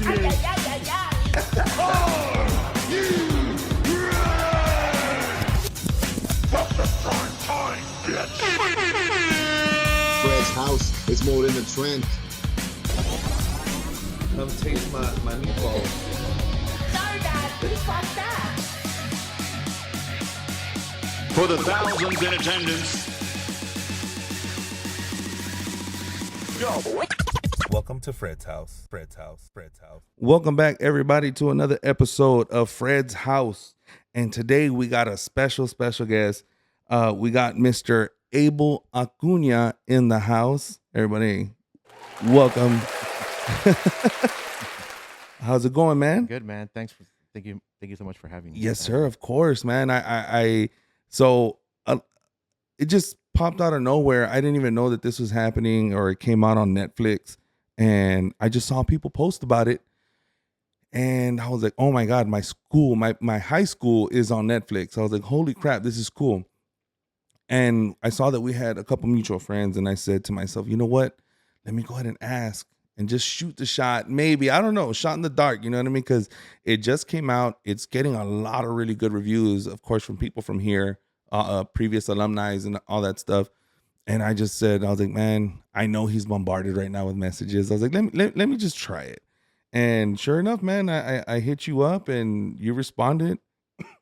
Ay, ay, ay, ay, ay. Are you ready? Fuck the prime time, bitch. Fred's house is more than a trend. Come taste my meatballs. Sorry, Dad. Who's fucked that? For the thousands in attendance. Go. Welcome to Fred's house. Fred's house. Fred's house. Welcome back, everybody, to another episode of Fred's House. And today we got a special guest. We got Mr. Abel Acuña in the house. Everybody, welcome. How's it going, man? Good, man. Thank you so much for having me. Yes, sir. Of course, man. So it just popped out of nowhere. I didn't even know that this was happening, or it came out on Netflix, and I just saw people post about it, and I was like, oh my God, my school, my high school is on Netflix. I was like, holy crap, this is cool. And I saw that we had a couple mutual friends, and I said to myself, you know what? Let me go ahead and ask and just shoot the shot. Maybe, I don't know, shot in the dark, you know what I mean? Because it just came out. It's getting a lot of really good reviews, of course, from people from here, previous alumni and all that stuff. And I just said, I was like, man, I know he's bombarded right now with messages. I was like, let me just try it. And sure enough, man, I hit you up and you responded.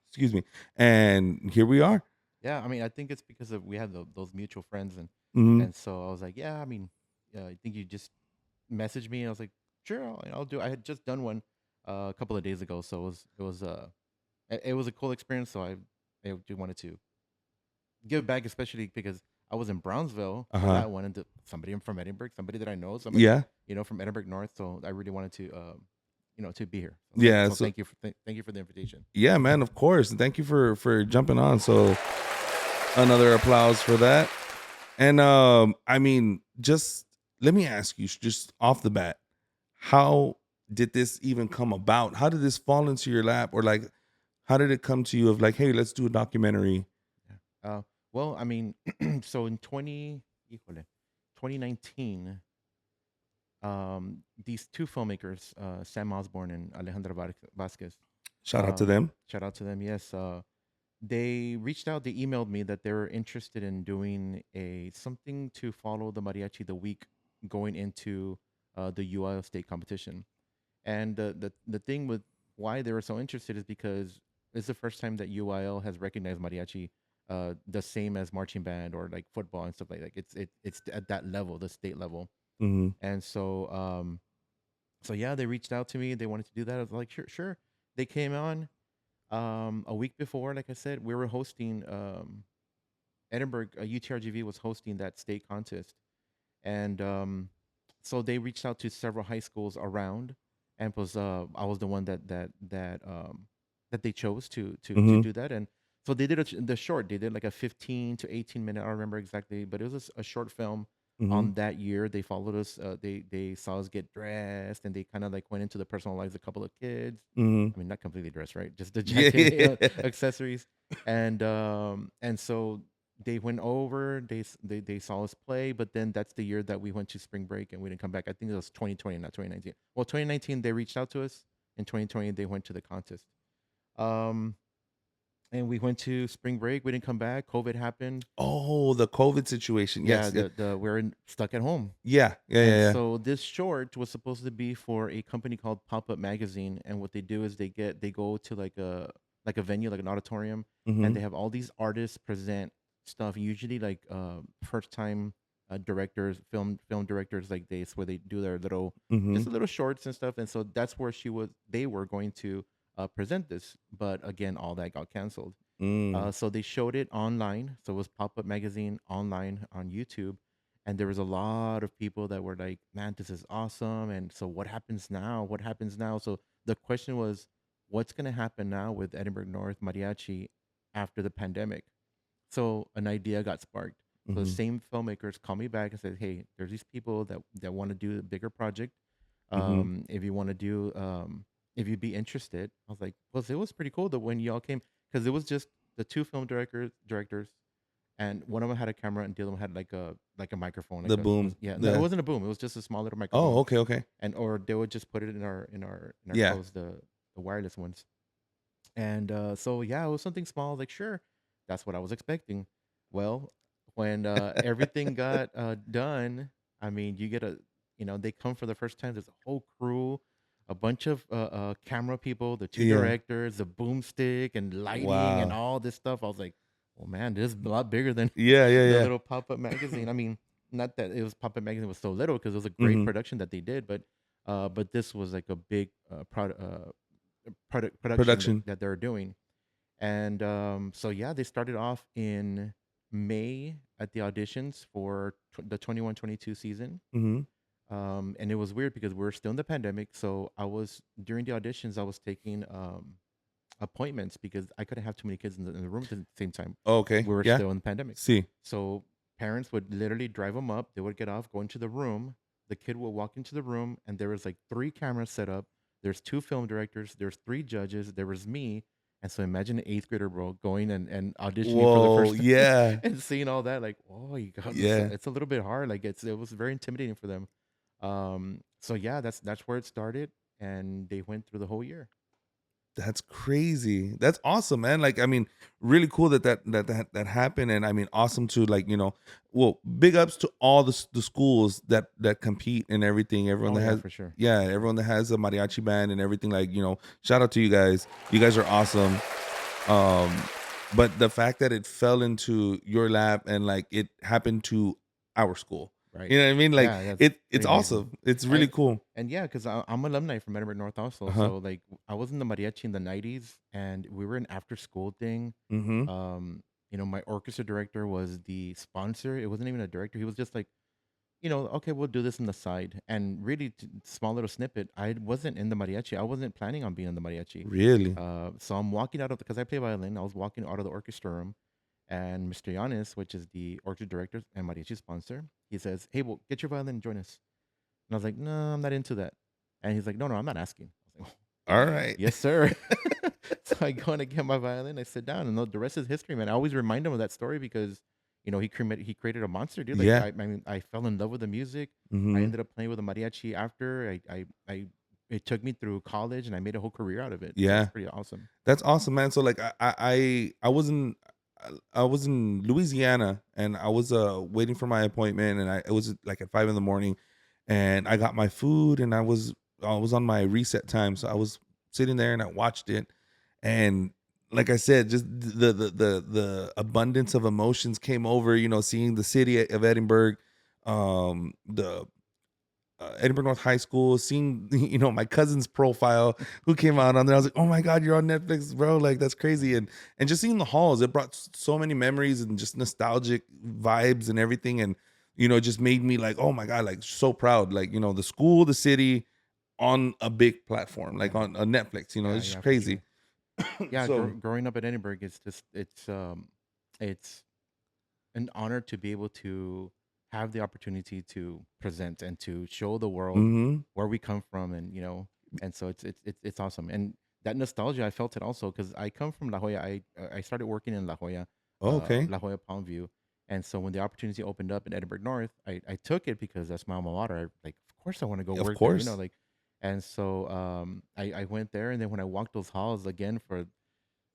Excuse me. And here we are. Yeah, I mean, I think it's because we had those mutual friends, and Mhm. and so I was like, yeah, I mean, I think you just messaged me, and I was like, sure, I'll do. I had just done one a couple of days ago, so it was a cool experience. So I just wanted to give back, especially because I was in Brownsville. Uh-huh. I went into somebody from Edinburg, somebody that I know, somebody Yeah. from Edinburg North. So I really wanted to to be here. Yeah, So, so- thank you for the invitation. Yeah, man, of course. And thank you for jumping on. So another applause for that. And I mean, just let me ask you, just off the bat, how did this even come about? How did this fall into your lap? Or like, how did it come to you of like, hey, let's do a documentary? Well, I mean, so in 2019, these two filmmakers, Sam Osborne and Alejandra Vasquez, Shout out to them. shout out to them. Yes, they reached out. They emailed me that they were interested in doing something to follow the mariachi the week going into the UIL state competition. And the thing with why they were so interested is because it's the first time that UIL has recognized mariachi the same as marching band or like football and stuff like that. It's at that level, the state level. Mm-hmm. And so yeah, they reached out to me. They wanted to do that. I was like, sure. They came on a week before. Like I said, we were hosting Edinburg. UTRGV was hosting that state contest, and so they reached out to several high schools around, and I was the one that they chose to Mhm. do that. And so they did the short. They did like a 15 to 18 minute. I don't remember exactly, but it was a short film. Mhm. On that year, they followed us. They saw us get dressed, and they kind of like went into the personal lives of a couple of kids. Mhm. I mean, not completely dressed, right? Just the Yeah. jacket, accessories, and so they went over. They saw us play, but then that's the year that we went to spring break and we didn't come back. I think it was 2020, not 2019. Well, 2019 they reached out to us. In 2020 they went to the contest. And we went to spring break. We didn't come back. COVID happened. Oh, the COVID situation. Yes. Yeah, we're stuck at home. Yeah. And so this short was supposed to be for a company called Pop Up Magazine, and what they do is they go to like a venue, like an auditorium, Mhm. and they have all these artists present stuff. Usually like first time directors, film directors like this, where they do their little Mhm. just little shorts and stuff. And so that's where they were going to present this, but again, all that got canceled. Mm. So they showed it online. So it was Pop Up Magazine online on YouTube. And there was a lot of people that were like, man, this is awesome. And so what happens now? What happens now? So the question was, what's going to happen now with Edinburg North Mariachi after the pandemic? So an idea got sparked. So the Mhm. same filmmakers called me back and said, hey, there's these people that want to do a bigger project. Mhm. If you want to do, if you'd be interested. I was like, well, it was pretty cool that when y'all came, because it was just the two film directors, and one of them had a camera, and the other one had like a microphone. The Like boom. yeah, no, it The wasn't a boom. It was just a small little Oh, microphone, okay, okay. and or they would just put it in our Yeah. clothes, the wireless ones. And so yeah, it was something small. Like sure, that's what I was expecting. Well, when everything got done, I mean, you get they come for the first time. There's a whole crew, a bunch of camera people, the two Yeah. directors, the boomstick and lighting and Wow. all this stuff. I was like, oh man, this is a lot bigger than Yeah, yeah, the yeah. little pop-up magazine. I mean, not that it was pop-up magazine was so little because it was a great Hmm. production that they did, but this was like a big production Production. that they're doing. And so yeah, they started off in May at the auditions for the 21-22 season. Hmm. And it was weird because we're still in the pandemic. So I was during the auditions, I was taking appointments because I couldn't have too many kids in the room at the same time. Okay. We were Yeah. still in the pandemic. See. So parents would literally drive them up. They would get off, go into the room. The kid would walk into the room, and there was like 3 cameras set up. There's 2 film directors. There's 3 judges. There was me. And so imagine an 8th grader, bro, going and auditioning for the Whoa. first time Yeah. and seeing all that. Like, oh, you got Yeah. it's a little bit hard. Like it was very intimidating for them. So yeah, that's where it started, and they went through the whole year. That's crazy. That's awesome, man. Like, I mean, really cool that happened, and I mean, awesome to like, well, big ups to all the schools that compete and everything. Everyone Oh that yeah, has, for sure. yeah, everyone that has a mariachi band and everything. Like, shout out to you guys. You guys are awesome. Um, but the fact that it fell into your lap and like it happened to our school, Right. you know what I mean? Like Yeah, that's it's pretty amazing. awesome. It's really And cool. and yeah, because I'm alumni from Edinburg North also. Uh-huh. So like I was in the mariachi in the '90s, and we were an after school thing. Mm-hmm. My orchestra director was the sponsor. It wasn't even a director. He was just like, okay, we'll do this on the side. And really, small little snippet. I wasn't in the mariachi. I wasn't planning on being in the mariachi. Really? So I'm walking out of because I play violin. I was walking out of the orchestra room, and Mr. Yanis, which is the orchestra director and mariachi sponsor, he says, "Hey, well, get your violin and join us." And I was like, "No, I'm not into that." And he's like, "No, I'm not asking." I was like, All right. "Yes, sir." So I go and I get my violin. I sit down, and the rest is history, man. I always remind him of that story because, he created a monster, dude. Like Yeah. I mean, I fell in love with the music. I Mm-hmm. ended up playing with a mariachi after. It took me through college, and I made a whole career out of it. So Yeah. it's pretty awesome. That's awesome, man. So like I was in Louisiana and I was waiting for my appointment and it was like at 5 a.m. and I got my food and I was on my reset time. So I was sitting there and I watched it and like I said, just the abundance of emotions came over, seeing the city of Edinburg, the Edinburg North High School, seeing my cousin's profile who came out on there. I was like, oh my god, you're on Netflix, bro! Like that's crazy, and just seeing the halls, it brought so many memories and just nostalgic vibes and everything, and it just made me like, oh my god, like so proud, like the school, the city, on a big platform, like Yeah. on Netflix. Yeah, It's just yeah, for crazy. sure. Yeah, So growing up at Edinburgh, it's an honor to be able to have the opportunity to present and to show the world mhm. where we come from, and so it's awesome. And that nostalgia, I felt it also because I come from La Jolla. I started working in La Jolla, Oh, okay, La Jolla Palmview, and so when the opportunity opened up in Edinburgh North, I took it because that's my alma mater. Like, of course I want to go of work there, course, like, and so I went there, and then when I walked those halls again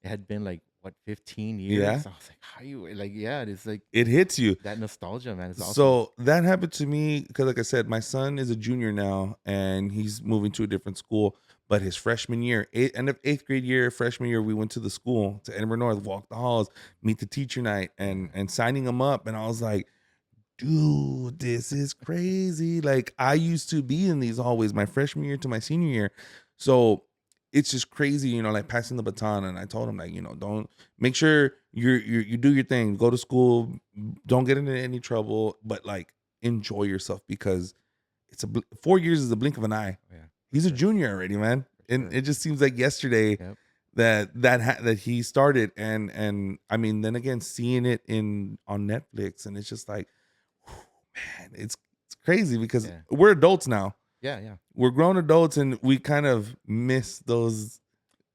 it had been like what 15 yeah, years. I was like, how you like, yeah, it's like it hits you. that nostalgia, man. It's awesome. So that happened to me because, like I said, my son is a junior now and he's moving to a different school. But his freshman year, end of 8th grade year, freshman year, we went to the school to Edinburgh North, walk the halls, meet the teacher night, and signing him up. And I was like, dude, this is crazy. Like I used to be in these hallways my freshman year to my senior year. So it's just crazy, like passing the baton. And I told him like, don't make sure you do your thing, go to school, don't get into any trouble, but like enjoy yourself because 4 years is a blink of an eye. Oh, yeah, He's a sure. junior already, man. For And sure. it just seems like yesterday Yep. that he started and I mean then again seeing it on Netflix and it's just like whew, man, it's crazy because Yeah. we're adults now. Yeah. Yeah. We're grown adults and we kind of miss those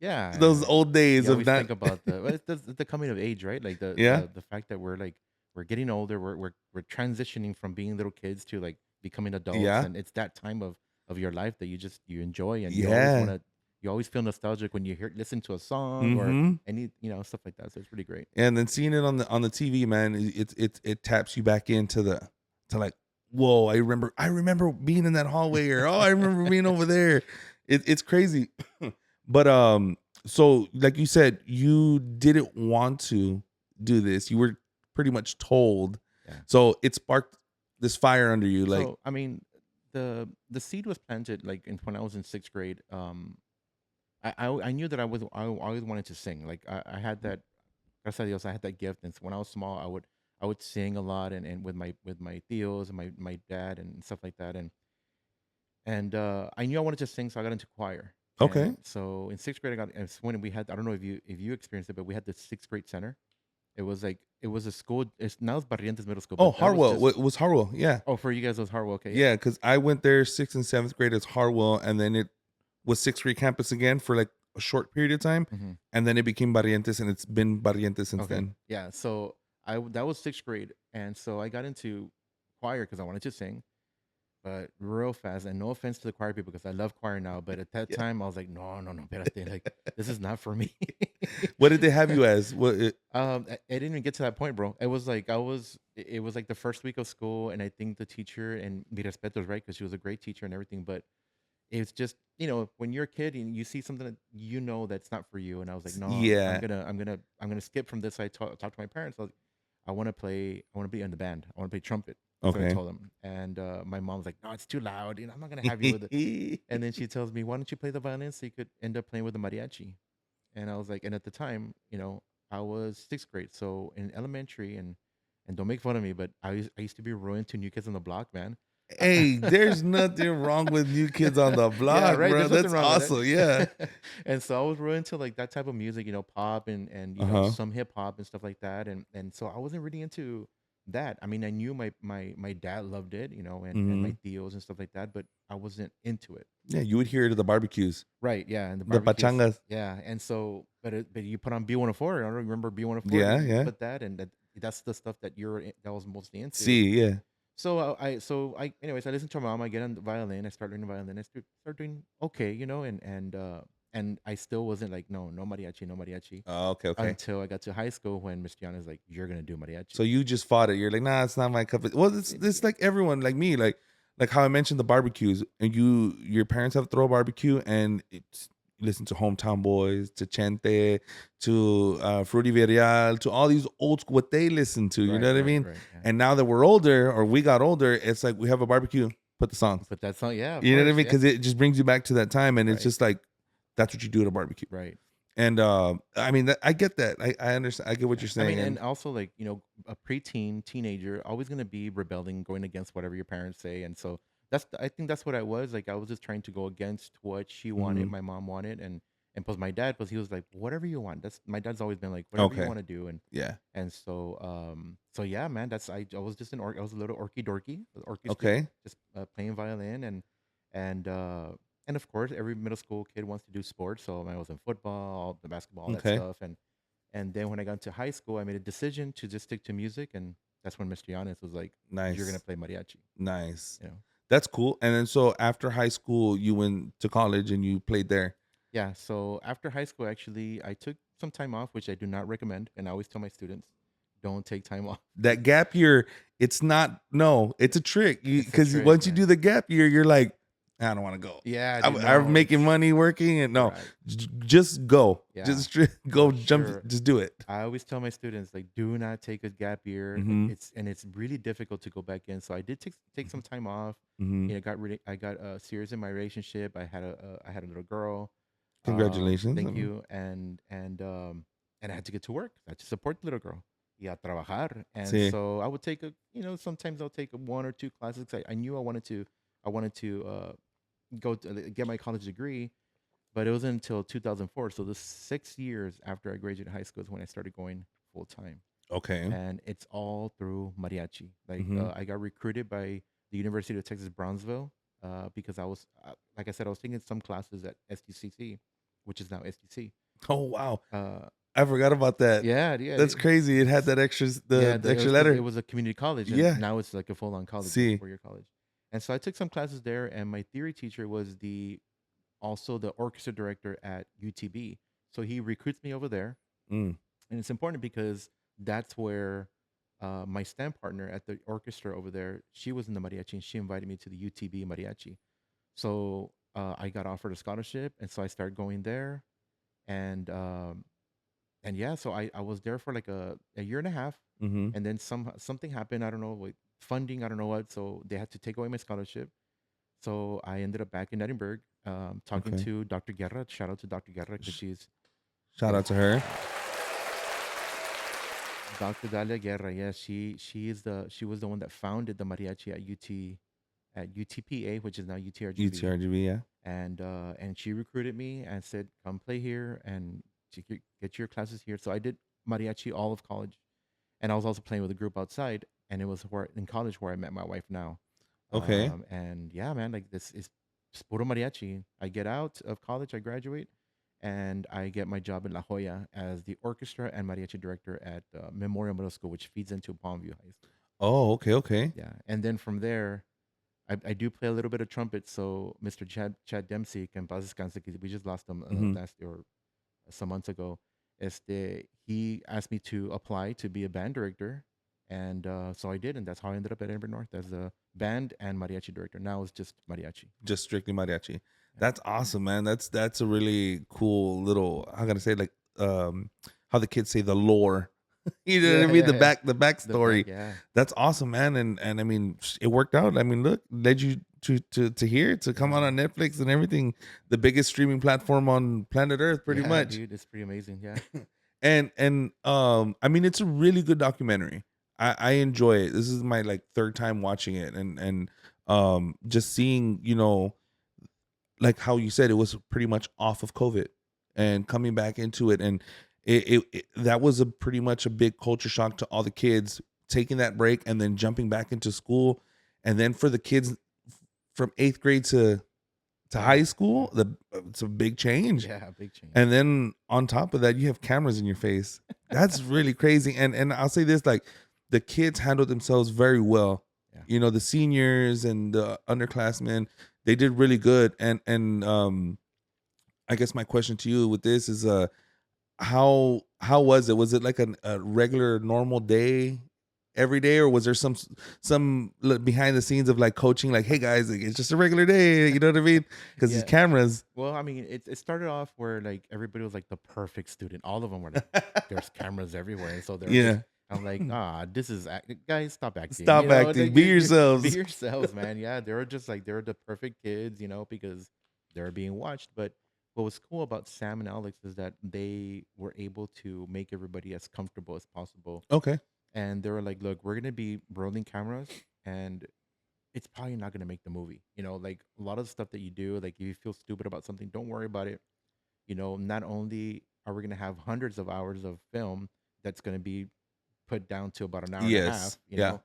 Yeah. old days You of always not think about the well, it's the coming of age, right? Like yeah. the fact that we're like we're getting older. We're transitioning from being little kids to like becoming adults, Yeah. and it's that time of your life that you enjoy, and Yeah. you always feel nostalgic when you listen to a song or Mm-hmm. any stuff like that. So it's pretty great. And then seeing it on the TV, man, it taps you back into to like, whoa, I remember being in that hallway, or oh, I remember being over there. It's crazy. But so like you said, you didn't want to do this. You were pretty much told. Yeah. So it sparked this fire under you, like, So I mean, the seed was planted like when I was in sixth grade. I knew that I always wanted to sing. Like I had that. Gracias a Dios, I had that gift, and so when I was small, I would sing a lot, and with my tios and my dad and stuff like that, and I knew I wanted to sing, so I got into choir. okay. And so in sixth grade, it's when we had, I don't know if you experienced it, but we had the sixth grade center. It was a school. It's now it's Barrientos Middle School. Oh, But that was Harwell. just, It was Harwell. Yeah. oh, for you guys it was Harwell. Okay, yeah. Yeah, because I went there 6th and 7th grade as Harwell, and then it was 6th grade campus again for like a short period of time, hmm and then it became Barrientos, and it's been Barrientos since Okay, then. yeah. So that was sixth grade, and so I got into choir because I wanted to sing. But real fast, and no offense to the choir people, because I love choir now, but at that Yeah. time I was like, no, no, no, espérate, like this is not for me. What did they have you as? What? I didn't even get to that point, bro. It was like it was like the first week of school, and I think the teacher, and mi respetos, right, because she was a great teacher and everything, but it's just, when you're a kid and you see something that that's not for you, and I was like, no, Yeah. I'm gonna skip from this. I talked to my parents. I was like, I want to be in the band. I want to play trumpet. That's what I Okay. told them. And my mom was like, no, it's too loud. I'm not gonna have you with it. And then she tells me, why don't you play the violin so you could end up playing with the mariachi? And I was like, and at the time, I was sixth grade, so in elementary, and don't make fun of me, but I used to be ruined to New Kids on the Block, man. Hey, there's nothing wrong with New Kids on the Yeah, Block, right. bro. There's nothing That's wrong with awesome. Yeah. that. And so I was really into like that type of music, pop and Uh-huh. some hip hop and stuff like that. And so I wasn't really into that. I mean, I knew my dad loved it, and my Hmm. tios and stuff like that, but I wasn't into it. Yeah, you would hear it at the barbecues, Right? Yeah, and the the barbecues. pachangas. Yeah, and so but you put on B104. I don't remember B104. Yeah, You yeah. put that, and that's the stuff that was mostly into. See, yeah. So anyways, I listened to my mom. I get on the violin. I start learning violin. I start doing okay, and I still wasn't like, no mariachi, no mariachi, Oh, okay, okay. until I got to high school when Miss Gianna's like, you're gonna do mariachi. So you just fought it. You're like, nah, it's not my cup of. Well, it's like everyone, like me, like how I mentioned the barbecues, and your parents have throw a barbecue, and it's you listen to Hometown Boys, to Chente, to Fruity Verial, to all these old school what they listen to. You Right, know what I right, mean? right. Yeah. And now that we're older, or we got older, it's like we have a barbecue, put the songs. But that's not, yeah, of You know what I course, mean? yeah. Because it just brings you back to that time, and it's Right. just like that's what you do at a barbecue. Right. And I mean, I get that. I understand. I get what you're I saying. mean, and also like, a preteen, teenager, always gonna be rebelling, going against whatever your parents say, and so I think that's what I was like. I was just trying to go against what she wanted, Mhm. my mom wanted, and plus my dad was he was like, whatever you want. That's my dad's always been like, whatever you Okay. want to do, Yeah. and so yeah, man, I was just I was a little orky dorky, orky student, Okay. just playing violin and uh and of course every middle school kid wants to do sports, so I was in football, the basketball, all that Okay. stuff, and then when I got into high school, I made a decision to just stick to music, and that's when Mr. Giannis was like, "You're gonna Nice. play mariachi." Nice. You know? That's cool. And then so after high school, you went to college and you played there. Yeah. So after high school, actually, I took some time off, which I do not recommend, and I always tell my students, don't take time off. That gap year, it's not no, it's a trick. It's a Because trick, once you man. do the gap year, you're like, I don't want to go. Yeah, I'm, dude, I'm no, making it's money working, and no, right. just go. Yeah, Just go, for jump, sure. just do it. I always tell my students like, do not take a gap year. Hmm. It's really difficult to go back in. So I did take some time off. Hmm. I got serious in my relationship. I had a little girl. Congratulations. I Thank mean, you. And I had to get to work. I had to support the little girl. Yeah, trabajar. And see, so I would take sometimes I'll take one or two classes. I knew I wanted to go to, get my college degree, but it wasn't until 2004. So the 6 years after I graduated high school is when I started going full time, okay. and it's all through mariachi. Like Hmm. I got recruited by the University of Texas Brownsville because I was like I said, I was taking some classes at STCC, which is now STC. Oh wow. Uh, I forgot about that. Yeah, yeah. That's crazy. It had that extra Yeah, the it extra was 'cause letter. it was a community college, and Yeah. now it's like a full-on college, like a See. four-year college. And so I took some classes there, and my theory teacher was also the orchestra director at UTB. So he recruits me over there, Mm. and it's important because that's where my stand partner at the orchestra over there, she was in the mariachi, and she invited me to the UTB mariachi. So I got offered a scholarship, and so I started going there, and yeah, so I was there for like a year and a half, Mm-hmm. and then something happened. I don't know, like funding. I don't know what. So they had to take away my scholarship. So I ended up back in Edinburg, talking Okay. to Dr. Guerra. Shout out to Dr. Guerra because she's Shout yeah, out to her. Dr. Dalia Guerra. Yeah, she was the one that founded the mariachi at UTPA, which is now UTRGV, UTRGV, yeah. and she recruited me and said, "Come play here and get your classes here." So I did mariachi all of college, and I was also playing with a group outside, and it was where in college where I met my wife now. Okay. And yeah, man, like this is puro mariachi. I get out of college, I graduate, and I get my job in La Jolla as the orchestra and mariachi director at Memorial Middle School, which feeds into Palmview High School. Oh, okay, okay. Yeah, and then from there, I do play a little bit of trumpet. So Mr. Chad Dempsey, can paz descanse, because we just lost him Mm-hmm. last year or some months ago. He asked me to apply to be a band director, and so I did, and that's how I ended up at Edinburgh North as a band and mariachi director. Now it's just mariachi. Just strictly mariachi. Yeah. That's awesome, man. That's a really cool little, how can I say, like how the kids say, the lore. You know what I Yeah, mean? yeah, yeah. The backstory. Yeah, That's awesome, man. And I mean, it worked out. I mean, look, led you to here, to come out yeah, on Netflix and everything, the biggest streaming platform on planet Earth, pretty yeah, much. dude, it's pretty amazing. Yeah, And I mean, it's a really good documentary. I enjoy it. This is my like third time watching it, and just seeing, like how you said, it was pretty much off of COVID and coming back into it, and that was a pretty much a big culture shock to all the kids, taking that break and then jumping back into school, and then for the kids from 8th grade to high school, it's a big change. yeah, big change. And then on top of that, you have cameras in your face. That's really crazy. And I'll say this, like, the kids handled themselves very well. Yeah. The seniors and the underclassmen, they did really good. And I guess my question to you with this is how was it? Was it like a regular normal day every day, or was there some behind the scenes of like coaching, like, hey guys, like, it's just a regular day, you know what I mean? Because these Yeah. cameras. Well, I mean, it started off where like everybody was like the perfect student. All of them were like, there's cameras everywhere, and so they're Yeah. just. I'm like, this is guys, stop acting. Stop acting. like, Be yourselves. Be yourselves, man. Yeah, they were just like they're the perfect kids, because they're being watched. But what was cool about Sam and Alex is that they were able to make everybody as comfortable as possible. Okay. And they were like, look, we're gonna be rolling cameras, and it's probably not gonna make the movie. Like a lot of the stuff that you do, like if you feel stupid about something, don't worry about it. Not only are we gonna have hundreds of hours of film that's gonna be put down to about an hour and a half, Yes.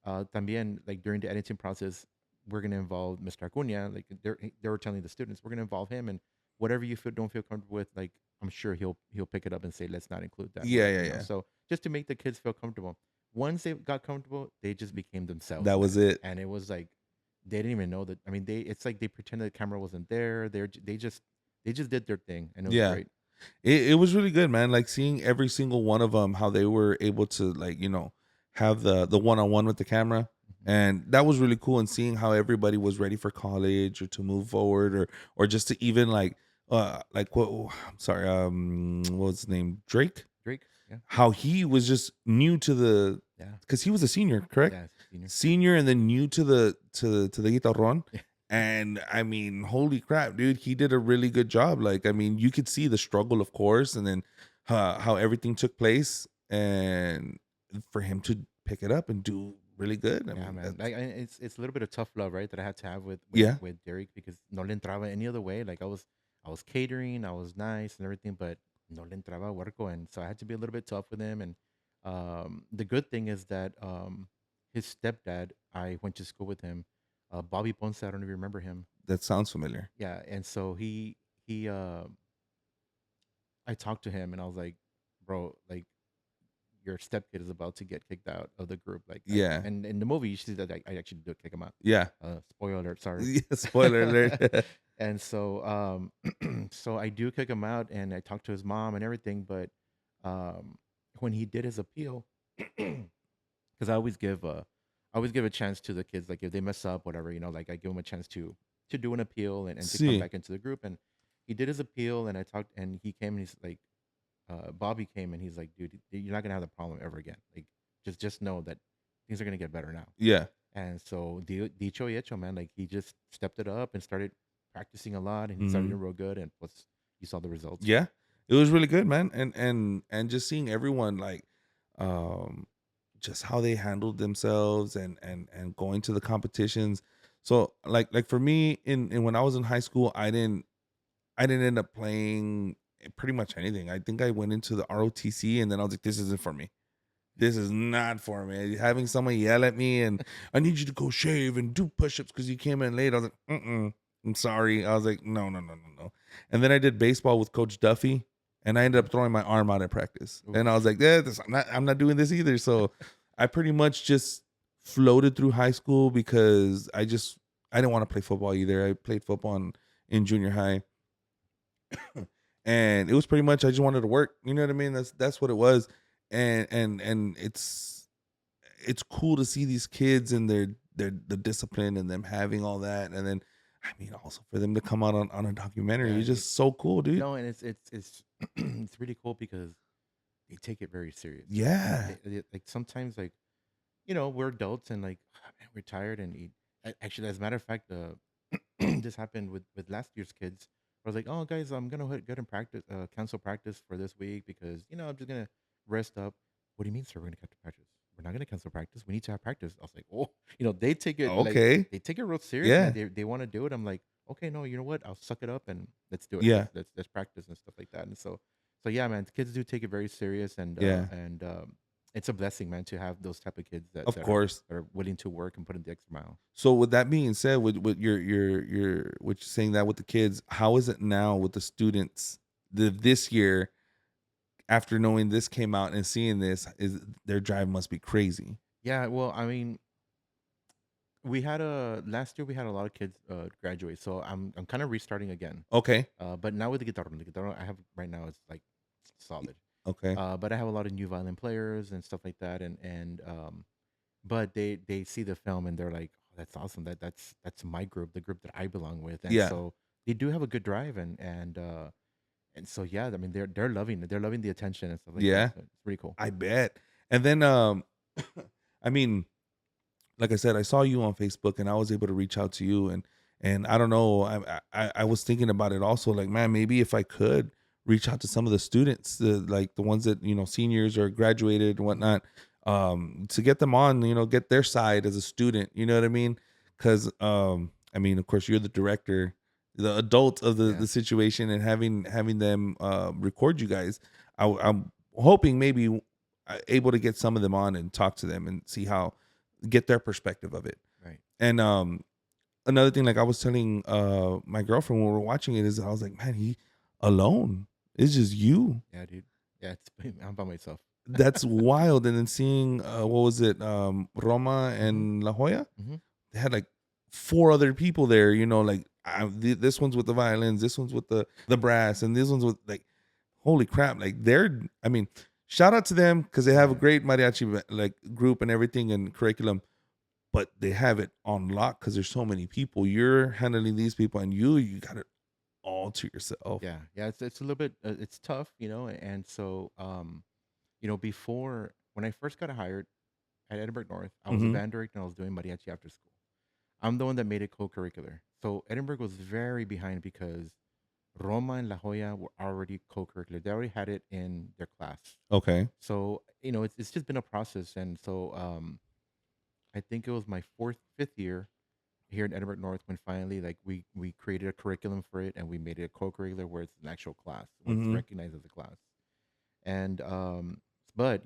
Yeah. también, like during the editing process, we're gonna involve Mr. Acuña. Like they were telling the students, we're gonna involve him, and whatever you don't feel comfortable with, like I'm sure he'll pick it up and say, let's not include that. Yeah, whatever, yeah, yeah. So just to make the kids feel comfortable. Once they got comfortable, they just became themselves. That was man. it. And it was like they didn't even know that. I mean, it's like they pretended the camera wasn't there. They just did their thing, and it was Yeah. great. It was really good, man. Like seeing every single one of them, how they were able to, like, have the one-on-one with the camera. And that was really cool. And seeing how everybody was ready for college or to move forward, or just to even what, I'm sorry, what was his name? Drake? Drake, yeah, How he was just new to yeah, because he was a senior, correct? yeah, senior. Senior, and then new to the guitarron. Yeah. And I mean, holy crap, dude, he did a really good job. Like, I mean, you could see the struggle, of course, and then how everything took place, and for him to pick it up and do really good. I Yeah, mean, man. Like, it's a little bit of tough love, right? That I had to have with Yeah. with Derek, because no le entraba any other way. Like I was catering, I was nice and everything, but no le entraba huerco, and so I had to be a little bit tough with him. And the good thing is that his stepdad, I went to school with him, Bobby Ponce. I don't know if you remember him. that sounds familiar. Yeah, and so he I talked to him and I was like, bro, like your stepkid is about to get kicked out of the group. Like, Yeah. and in the movie, you see that I actually do kick him out. Yeah. Spoiler alert, sorry. Yeah, spoiler alert. And so, so I do kick him out, and I talk to his mom and everything. But when he did his appeal, because I always give a chance to the kids, like if they mess up, whatever, like I give them a chance to do an appeal and to come See. back into the group. And he did his appeal, and I talked, and he came, and he's like, Bobby came, and he's like, dude, you're not gonna have the problem ever again. Like, just know that things are gonna get better now. Yeah. And so dicho y hecho, man, like he just stepped it up and started practicing a lot, and he started doing real good, and plus you saw the results. Yeah. It was really good, man. And just seeing everyone like just how they handled themselves and going to the competitions. So like for me in when I was in high school, I didn't end up playing pretty much anything. I think I went into the ROTC and then I was like, this isn't for me. This is not for me. Having someone yell at me and I need you to go shave and do push-ups because you came in late. I was like, I'm sorry. I was like, no. And then I did baseball with Coach Duffy and I ended up throwing my arm out at practice. And I was like, I'm not doing this either. So I pretty much just floated through high school because I didn't want to play football either. I played football in junior high. And it was pretty much I just wanted to work. You know what I mean? That's what it was. And it's cool to see these kids and the discipline and them having all that. And then I mean also for them to come out on a documentary. Yeah, It's just so cool, dude. no, and it's it's really cool because they take it very serious. Yeah. Like sometimes, like we're adults and like man, we're tired, and actually, as a matter of fact, this happened with last year's kids. I was like, oh guys, I'm gonna go and practice, cancel practice for this week because I'm just gonna rest up. What do you mean, sir? We're gonna cancel practice? We're not gonna cancel practice. We need to have practice. I was like, oh, they take it Okay. they take it real serious. Yeah. Man. They want to do it. I'm like, okay, no, you know what? I'll suck it up and let's do it. Yeah. Let's practice and stuff like that. And so yeah, man, kids do take it very serious, and Yeah. it's a blessing, man, to have those type of kids Of course. that are willing to work and put in the extra mile. So with that being said, with your with you saying that with the kids, how is it now with the students this year after knowing this came out and seeing this is their drive must be crazy. Yeah, well, I mean, we had a last year we had a lot of kids graduate, so I'm kind of restarting again. Okay. But now with the guitar I have right now is like solid. Okay. But I have a lot of new violin players and stuff like that, and but they see the film and they're like, oh, that's awesome. That's my group, the group that I belong with, and Yeah. so they do have a good drive, and so yeah, I mean they're loving it. They're loving the attention and stuff like Yeah. that. So it's pretty cool. I bet. And then I mean, like I said, I saw you on Facebook and I was able to reach out to you and I don't know, I was thinking about it also like, man, maybe if I could reach out to some of the students, like the ones that, seniors or graduated and whatnot, to get them on, get their side as a student, you know what I mean? Cause I mean, of course you're the director, the adult of the situation and having them record you guys. I'm hoping maybe able to get some of them on and talk to them and see how get their perspective of it. Right. And another thing, like I was telling my girlfriend when we were watching it, is I was like, man, he alone. It's just you. Yeah, dude. Yeah, I'm by myself. That's wild. And then seeing what was it, Roma and La Jolla? Mm-hmm. They had like 4 other people there. Like this one's with the violins, this one's with the brass, and this one's with like, holy crap! Like I mean, shout out to them because they have a great mariachi like group and everything and curriculum. But they have it on lock because there's so many people. You're handling these people, and you got it all to yourself. Yeah, it's a little bit it's tough, and so before when I first got hired at Edinburg North, I was a band director and I was doing mariachi after school. I'm the one that made it co-curricular. So Edinburg was very behind because Roma and La Jolla were already co-curricular. They already had it in their class. Okay. So it's just been a process, and so I think it was my fifth year here in Edinburg North when finally like we created a curriculum for it and we made it a co-curricular where it's an actual class, where it's recognized as a class. And but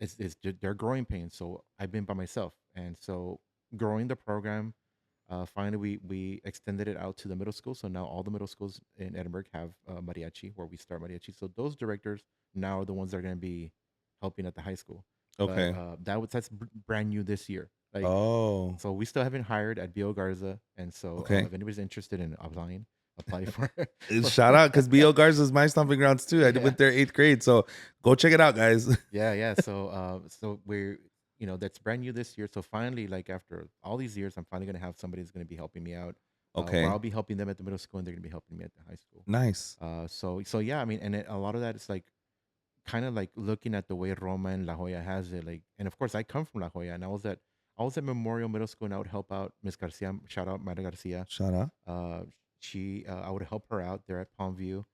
it's their growing pains. So I've been by myself, and so growing the program, Finally, we extended it out to the middle school. So now all the middle schools in Edinburg have mariachi, where we start mariachi. So those directors now are the ones that are going to be helping at the high school. But Okay. that's brand new this year. Like, Oh, so we still haven't hired at Bio Garza, and so okay. if anybody's interested in applying, apply for. Shout out because B.O. Garza is my stomping grounds too. I Yeah. went there 8th grade, so go check it out, guys. Yeah. So we're, that's brand new this year. So finally, like after all these years, I'm finally gonna have somebody who's gonna be helping me out. Where Okay, I'll be helping them at the middle school, and they're gonna be helping me at the high school. nice. So yeah, I mean, and a lot of that is like kind of like looking at the way Roma and La Jolla has it. Like, and of course, I come from La Jolla, and I was at Memorial Middle School, and I would help out Miss Garcia. Shout out Mara Garcia. Shout out. I would help her out there at Palmview,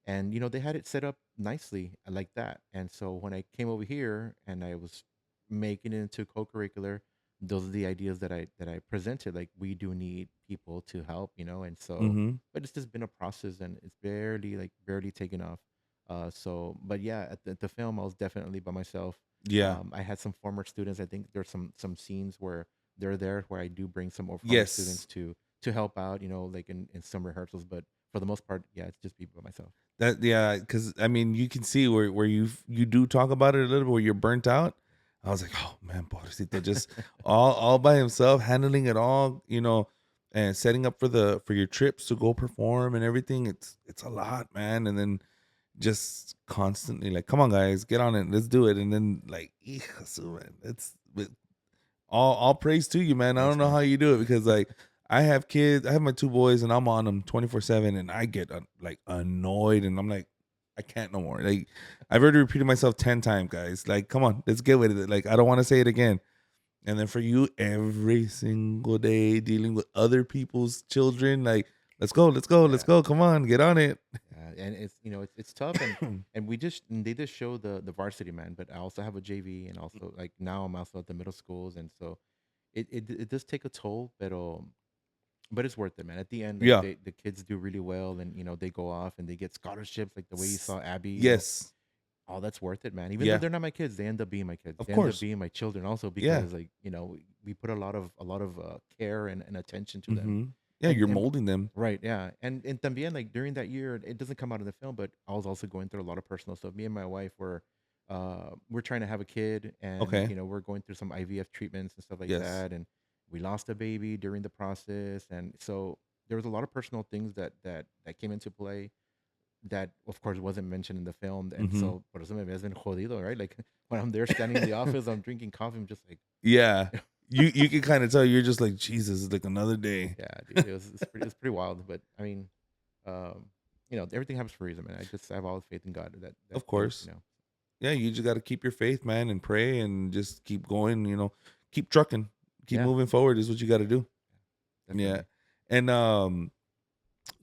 and they had it set up nicely like that. And so when I came over here and I was making it into co-curricular, those are the ideas that I presented. Like, we do need people to help, and so, Mm-hmm. but it's just been a process, and it's barely taken off. But yeah, at the film, I was definitely by myself. Yeah. I had some former students. I think there's some scenes where they're there, where I do bring some more former students Yes. to help out, like in some rehearsals. But for the most part, yeah, it's just me by myself. Yeah, because I mean, you can see where you do talk about it a little bit where you're burnt out. I was like, oh man, pobrecito, just all by himself, handling it all, and setting up for your trips to go perform and everything. It's a lot, man. And then just constantly like, come on, guys, get on it, let's do it. And then like, man, all praise to you, man. I Thanks, don't know man. how you do it because like I have kids, I have my 2 boys, and I'm on them 24/7, and I get like annoyed, and I'm like, I can't no more. Like I've already repeated myself 10 times, guys. Like, come on, let's get with it. Like I don't want to say it again. And then for you, every single day dealing with other people's children, like let's go, let's go, let's Yeah. go. Come on, get on it. And it's tough, and they just show the varsity, man. But I also have a JV, and also like now I'm also at the middle schools, and so it does take a toll, but it's worth it, man. At the end, like Yeah. the kids do really well, and they go off and they get scholarships, like the way you saw Abby. Yes. All that's worth it, man. Even though Yeah. they're not my kids, they end up being my kids. Of They end up course. being my children also, Yeah. because like we put a lot of care and attention to them. Hmm. Yeah, And you're and molding them. right, yeah. And también, like during that year, it doesn't come out in the film, but I was also going through a lot of personal stuff. Me and my wife we're trying to have a kid, and Okay. we're going through some IVF treatments and stuff like Yes. that, and we lost a baby during the process, and so there was a lot of personal things that came into play that of course wasn't mentioned in the film. And Hmm. so por eso me ves bien jodido, right? Like when I'm there standing in the office, I'm drinking coffee, I'm just like, Yeah. You can kind of tell you're just like, Jesus, it's like another day. yeah, dude, it's pretty wild. But I mean, everything happens for a reason, man. I have all the faith in God that Of course. Yeah, you just got to keep your faith, man, and pray and just keep going, keep trucking, keep Yeah. moving forward is what you got to do. Yeah. definitely. And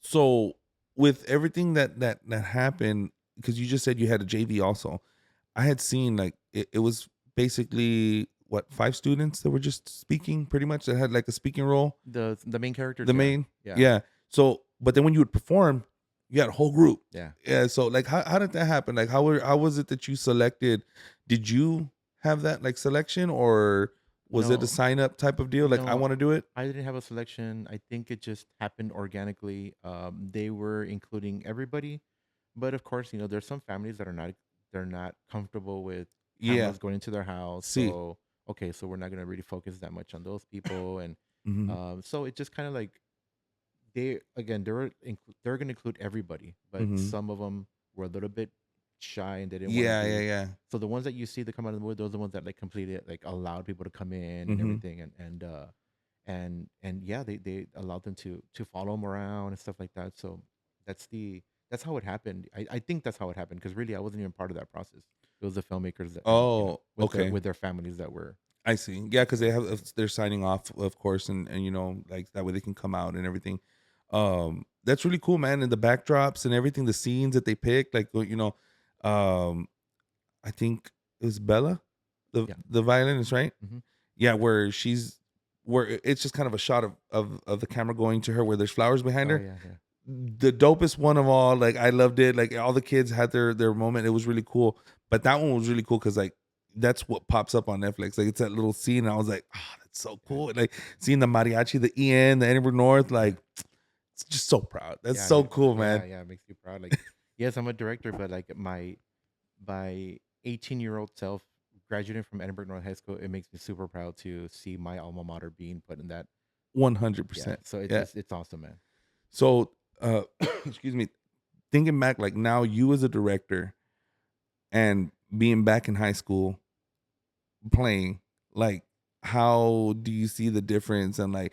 so with everything that happened, because you just said you had a JV also, I had seen like it was basically what, 5 students that were just speaking pretty much, that had like a speaking role, The main characters, the yeah. main. Yeah. Yeah. So, but then when you would perform, you had a whole group. Yeah. Yeah. So like how did that happen? Like how was it that you selected? Did you have that like selection, or was it No. a sign up type of deal? Like I No, want to do it. I didn't have a selection. I think it just happened organically. They were including everybody, but of course, there's some families that they're not comfortable with Yeah. cameras going into their house. See. So okay, so we're not gonna really focus that much on those people, and Mhm. so it just kind of like they're gonna include everybody, but Mhm. some of them were a little bit shy and they didn't want Yeah, to yeah, do. yeah. So the ones that you see that come out of the movie, those are the ones that like completed, like allowed people to come in and Mhm. everything, and yeah, they allowed them to follow them around and stuff like that. So that's how it happened. I think that's how it happened, because really I wasn't even part of that process. It was the filmmakers that, Oh, okay. with their families that were. I see. Yeah, because they're signing off, of course, and like that way they can come out and everything. That's really cool, man. And the backdrops and everything, the scenes that they picked, like I think it was Bella, Yeah. the violinist, right? Mhm. Yeah, where it's just kind of a shot of the camera going to her where there's flowers behind Oh her. yeah, yeah. The dopest one of all. Like I loved it. Like all the kids had their moment. It was really cool. But that one was really cool because like that's what pops up on Netflix. Like it's that little scene. And I was like, that's so cool. Like seeing the mariachi, the EN, the Edinburg North, like it's just so proud. That's Yeah, so cool, man. yeah, it makes you proud. Like, yes, I'm a director, but like my 18-year-old self graduating from Edinburg North High School, it makes me super proud to see my alma mater being put in that. Yeah, 100%. so Yeah. it's awesome, man. So, excuse me, thinking back, like now you as a director and being back in high school playing, like how do you see the difference? And like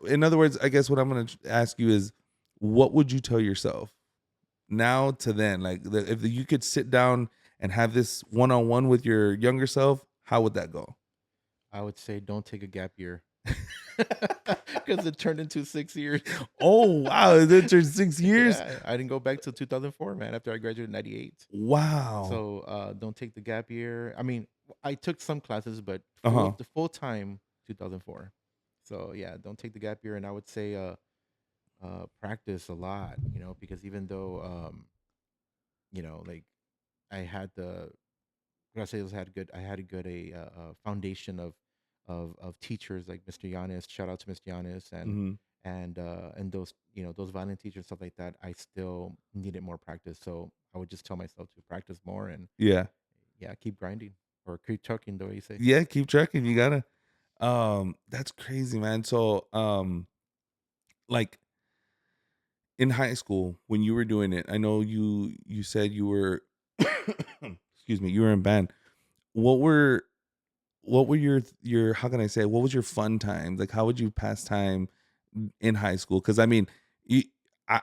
in other words, I guess what I'm gonna ask you is, what would you tell yourself now to then? Like if you could sit down and have this one-on-one with your younger self, how would that go? I would say don't take a gap year because it turned into 6 years. Oh wow, it turned 6 years. Yeah, I didn't go back till 2004, man. After I graduated in '98. Wow. So don't take the gap year. I mean, I took some classes, but Uh-huh. the full time 2004. So yeah, don't take the gap year. And I would say practice a lot, because even though like I had the gracias had good I had a good foundation of teachers like Mr. Yanis. Shout out to Mr. Yanis Hmm. and those those violin teachers and stuff like that. I still needed more practice, so I would just tell myself to practice more and Yeah. yeah, keep grinding or keep trucking, the way you say. Yeah, keep tracking. You gotta. That's crazy, man. So, like in high school when you were doing it, I know you said you were, excuse me, you were in band. What were your how can I say? What was your fun times? Like, how would you pass time in high school? Because I mean, you,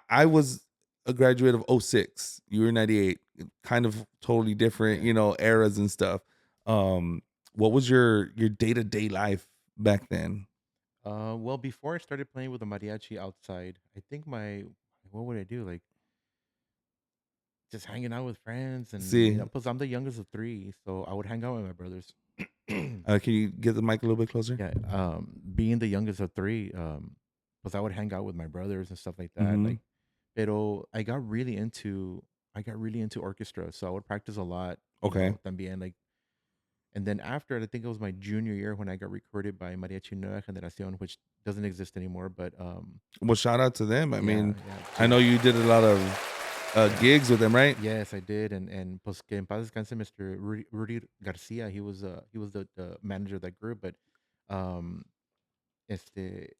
I was a graduate of '06. You were 98. Kind of totally different, Yeah. eras and stuff. What was your day-to-day life back then? Well, before I started playing with the mariachi outside, I think what would I do? Like just hanging out with friends and See, because I'm the youngest of three, so I would hang out with my brothers. can you get the mic a little bit closer? Yeah, being the youngest of three, because I would hang out with my brothers and stuff like that. Mm-hmm. Like, pero I got really into orchestra, so I would practice a lot. Okay. También like, and then after I think it was my junior year when I got recruited by Mariachi Nueva Generación, which doesn't exist anymore. But Well, shout out to them. I yeah, mean, yeah, I know you did a lot of yeah. gigs with them, right? Yes, I did, and pues que en paz descanse, Mr. Rudy Garcia. He was the manager of that group, but um, este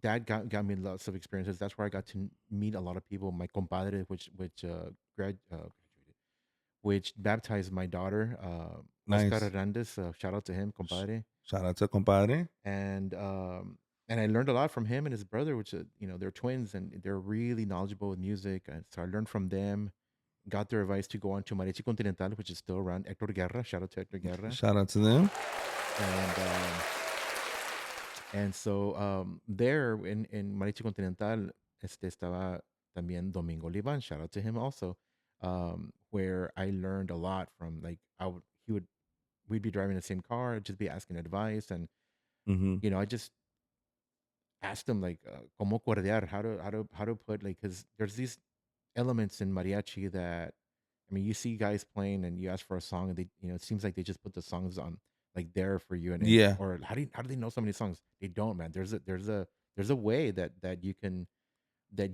that got me lots of experiences. That's where I got to meet a lot of people. My compadre, graduated, which baptized my daughter, Oscar Nice. Hernandez. Shout out to him, compadre. Shout out to compadre. And I learned a lot from him and his brother, which they're twins and they're really knowledgeable with music. And so I learned from them. Got their advice to go on to Mariachi Continental, which is still around. Hector Guerra, shout out to Hector Guerra. Shout out to them. And there in Mariachi Continental, estaba también Domingo Liban, shout out to him also, where I learned a lot from. Like we'd be driving the same car, I'd just be asking advice, and Mm-hmm. I just asked him like, "Cómo cordear?" How to put, like, because there's these elements in mariachi that, I mean, you see guys playing and you ask for a song and they, it seems like they just put the songs on like there for you, Yeah. or how do they know so many songs? They don't, man. There's a way that you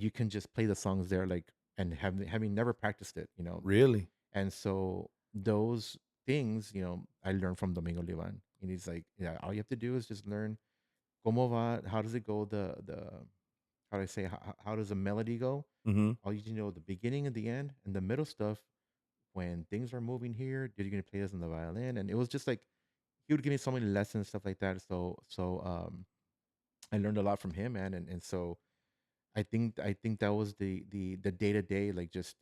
can just play the songs there, like, and having never practiced it, Really? and so those things, I learned from Domingo Livan, and he's like, yeah, all you have to do is just learn cómo va, how does it go, the how do I say, how does the melody go? Mm-hmm. All you need to know the beginning and the end and the middle stuff. When things are moving here, you're gonna play this on the violin, and it was just like he would give me so many lessons, stuff like that. So I learned a lot from him, man, and so I think that was the day to day, like, just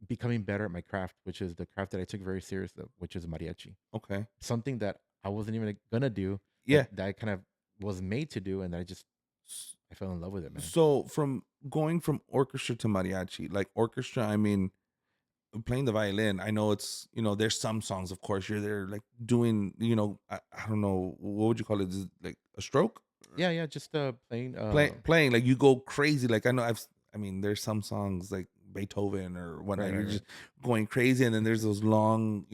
becoming better at my craft, which is the craft that I took very seriously, which is mariachi. Okay. Something that I wasn't even gonna do, Yeah. that I kind of was made to do, and S- I fell in love with it, man. So from going from orchestra to mariachi, like orchestra, I mean, playing the violin, I know it's, there's some songs, of course, you're there like doing, I don't know, what would you call it? Is it like a stroke? Yeah, yeah, just playing. Playing, like you go crazy. Like I mean, there's some songs like Beethoven or whatnot. Right, You're right, right. just going crazy, and then there's those long,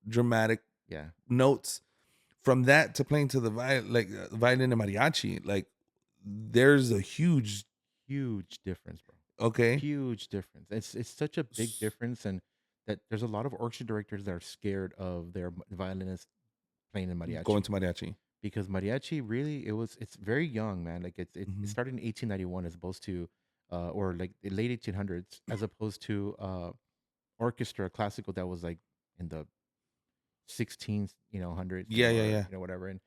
dramatic Yeah. notes. from that to playing to the violin and mariachi, like there's a huge Huge difference, bro. okay Huge difference. It's such a big difference, and that there's a lot of orchestra directors that are scared of their violinists playing in going mariachi, to mariachi. because mariachi really it's very young, man. Like it Mhm. started in 1891 as opposed to or like the late 1800s, as opposed to orchestra classical that was like in the 16th, hundreds, Yeah, yeah, or yeah. whatever. And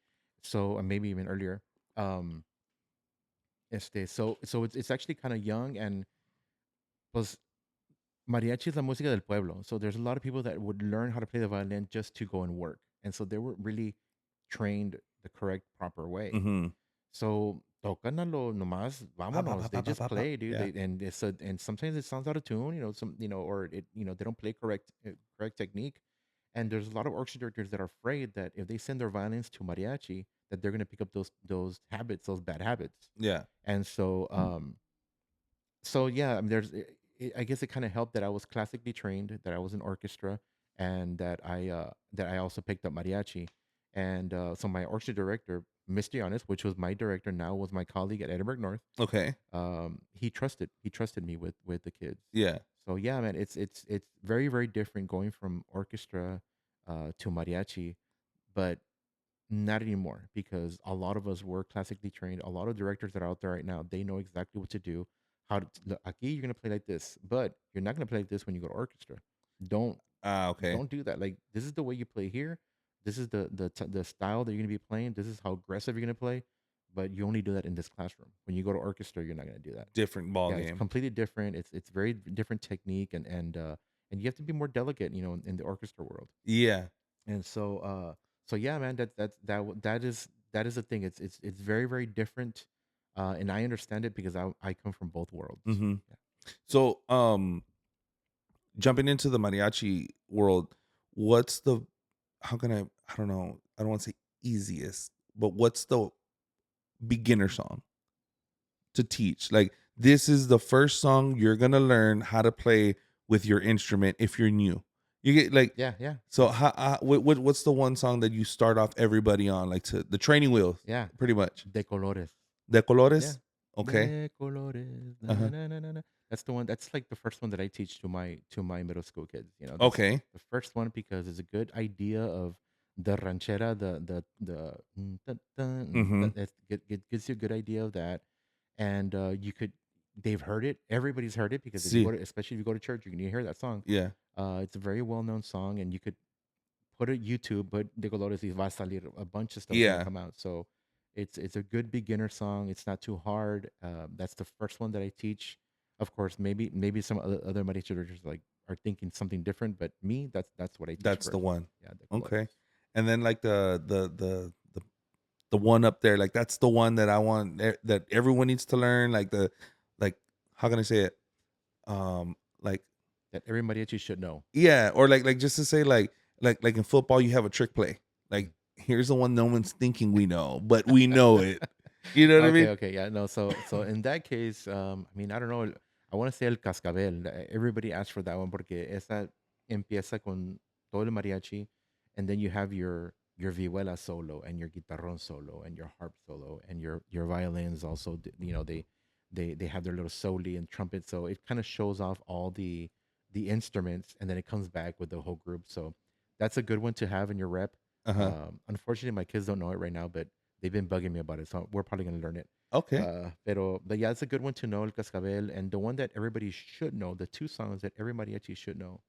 so maybe even earlier. Um so it's actually kind of young, and pues mariachi es la música del pueblo. So there's a lot of people that would learn how to play the violin just to go and work. And so they were really trained the correct, proper way. Mm-hmm. So tocan a lo nomás, vámonos. They just play, dude. Yeah. And sometimes it sounds out of tune, or they don't play correct technique. And there's a lot of orchestra directors that are afraid that if they send their violins to mariachi, that they're gonna pick up those habits, those bad habits. Yeah. And so yeah, I mean, I guess it kind of helped that I was classically trained, that I was in orchestra, and that I also picked up mariachi. And so my orchestra director, Mr. Yanis, which was my director now, was my colleague at Edinburg North. Okay. He trusted me with the kids. Yeah. So yeah, man, it's very, very different going from orchestra to mariachi, but not anymore, because a lot of us were classically trained. A lot of directors that are out there right now, they know exactly what to do. How to look, aquí you're gonna play like this, but you're not gonna play like this when you go to orchestra. Don't Okay. don't do that. Like, this is the way you play here. This is the style that you're gonna be playing. This is how aggressive you're gonna play. But you only do that in this classroom. When you go to orchestra, you're not gonna do that. Different ball Yeah, it's game. completely different. It's very different technique, and you have to be more delicate, in the orchestra world. Yeah. And so yeah, man, that is the thing. It's very, very different, and I understand it because I come from both worlds. Mm-hmm. Yeah. So, jumping into the mariachi world, what's the how can I don't know, I don't want to say easiest, but what's the beginner song to teach? Like, this is the first song you're gonna learn how to play with your instrument if you're new. You get like Yeah, yeah, so what's the one song that you start off everybody on, like to the training wheels, yeah. pretty much? De colores. De Yeah. colores. Okay. De colores. Na, Uh-huh. na, na, na, na. That's the one. That's like the first one that I teach to my middle school kids. That's Okay. the first one, because it's a good idea of the ranchera, Mm-hmm. it gives you a good idea of that. And they've heard it. Everybody's heard it, because See. especially if you go to church, you're gonna hear that song. Yeah. It's a very well known song, and you could put it YouTube, but De Colores y va a salir, a bunch of stuff Yeah. gonna come out. So it's a good beginner song. It's not too hard. That's the first one that I teach. Of course, maybe some other mariachi directors like are thinking something different, but me, that's what I teach. That's the first. one. Yeah, De Colores. Okay. And then like the one up there, like that's the one that I want that everyone needs to learn. Like how can I say it? Like That every mariachi should know. yeah, or like just to say like in football you have a trick play. Like here's the one no one's thinking we know, but we know it. You know what I mean? Okay, yeah, no. So in that case, I mean, I don't know. I want to say el cascabel. Everybody asks for that one porque esa empieza con todo el mariachi, and then you have your vihuela solo and your guitarrón solo and your harp solo and your violins also. They have their little soli and trumpet, so it kind of shows off all the instruments, and then it comes back with the whole group. So that's a good one to have in your rep. Uh-huh. Unfortunately, my kids don't know it right now, but they've been bugging me about it, so we're probably gonna learn it. Okay. But yeah, it's a good one to know, El Cascabel, and the one that everybody should know. The two songs that every mariachi should know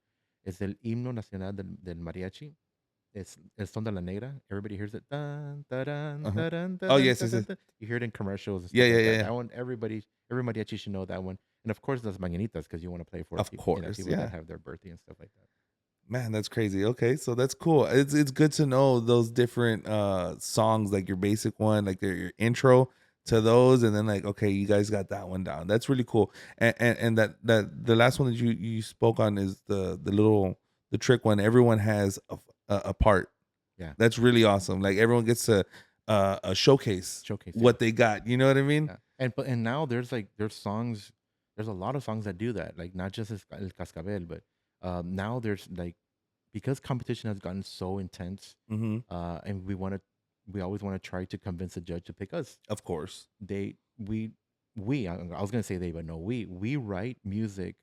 is el himno nacional del mariachi. It's El Son de la Negra. Everybody hears it. Dun, da-dun, Uh-huh. da-dun, Oh da-dun, yes, da-dun, yes. da-dun. You hear it in commercials and stuff Yeah, like yeah, that. yeah. That one, every mariachi should know that one. And of course, Las Mañanitas, because you want to play for Of course, people yeah. that have their birthday and stuff like that. Man, that's crazy. Okay, so that's cool. It's good to know those different songs, like your basic one, like your intro to those, and then like okay, you guys got that one down. That's really cool. And that the last one that you spoke on is the trick one. Everyone has a part. Yeah. That's really awesome. Like everyone gets to showcase Showcase, what they got. You know what I mean? Yeah. And now there's songs, there's a lot of songs that do that, like not just El Cascabel, but now there's like, because competition has gotten so intense, Mm-hmm. and we want to we always want to try to convince the judge to pick us. Of course. I was gonna say they, but no, we write music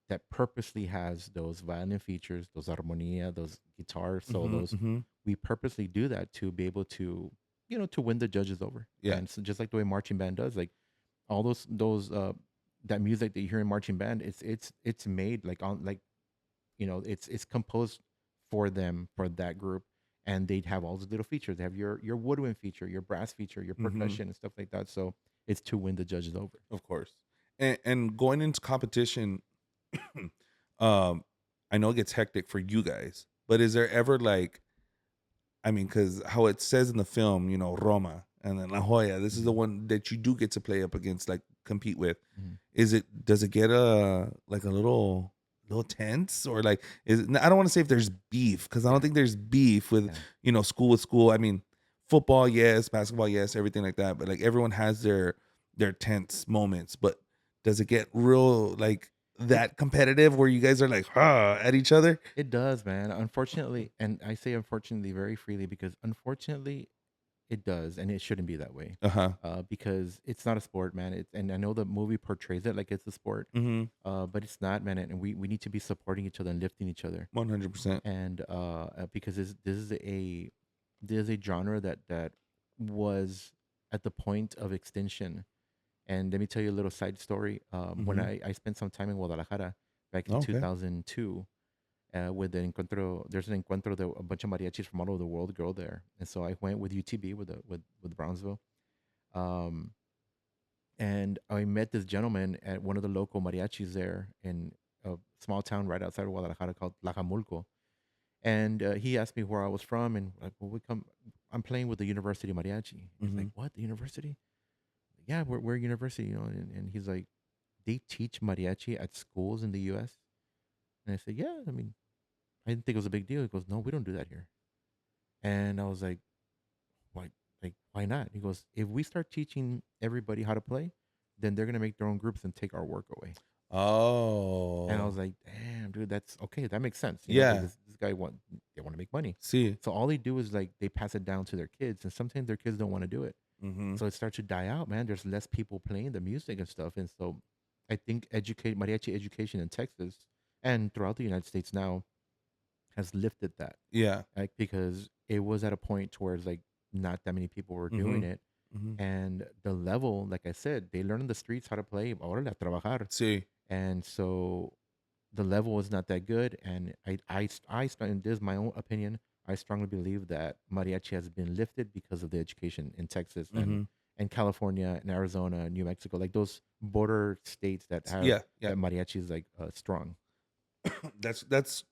that purposely has those violin features, those armonia, those guitar solos. Mm-hmm. We purposely do that to be able to, to win the judges over. Yeah. And so just like the way marching band does, like all those that music that you hear in marching band, it's made like on like, it's composed for them, for that group, and they'd have all those little features. They have your woodwind feature, your brass feature, your percussion and stuff like that. So it's to win the judges over. Of course. And going into competition, I know it gets hectic for you guys, but is there ever like, I mean, because how it says in the film, Roma and then La Jolla, this is the one that you do get to play up against, like compete with. Mhm. Does it get like a little tense, or like, I don't want to say if there's beef, because I don't think there's beef with, Yeah. school with school. I mean, football, yes, basketball, yes, everything like that. But like everyone has their tense moments. But does it get real like that competitive where you guys are like at each other? It does, man. Unfortunately, and I say unfortunately very freely because unfortunately it does, and it shouldn't be that way. Uh-huh. Because it's not a sport, man. And I know the movie portrays it like it's a sport, Mm-hmm. but it's not, man. And we need to be supporting each other and lifting each other. 100%. And because this is a genre that was at the point of extinction. And let me tell you a little side story. When I spent some time in Guadalajara back in Okay. 2002, with the encuentro, there's an encuentro that a bunch of mariachis from all over the world go there, and so I went with UTB with Brownsville, um, and I met this gentleman at one of the local mariachis there in a small town right outside of Guadalajara called Lajamulco, and he asked me where I was from, and like, well, I'm playing with the University Mariachi. He's like, what, the university? Yeah, we're a university, and he's like, they teach mariachi at schools in the U.S. And I said, yeah, I mean, I didn't think it was a big deal. He goes, no, we don't do that here. And I was like, why? Like, why not? He goes, if we start teaching everybody how to play, then they're gonna make their own groups and take our work away. Oh. And I was like, damn, dude, that's okay. That makes sense. Yeah. Because this guy they want to make money. See. So all they do is like they pass it down to their kids, and sometimes their kids don't want to do it. Mm-hmm. So it starts to die out, man. There's less people playing the music and stuff, and so I think mariachi education in Texas and throughout the United States now has lifted that, Yeah. like because it was at a point towards like not that many people were doing it, Mm-hmm. and the level, like I said, they learn in the streets how to play. Órale, a trabajar, See. and so the level was not that good. And and this is my own opinion. I strongly believe that mariachi has been lifted because of the education in Texas and California and Arizona and New Mexico, like those border states that have Yeah. that mariachi is like strong. That's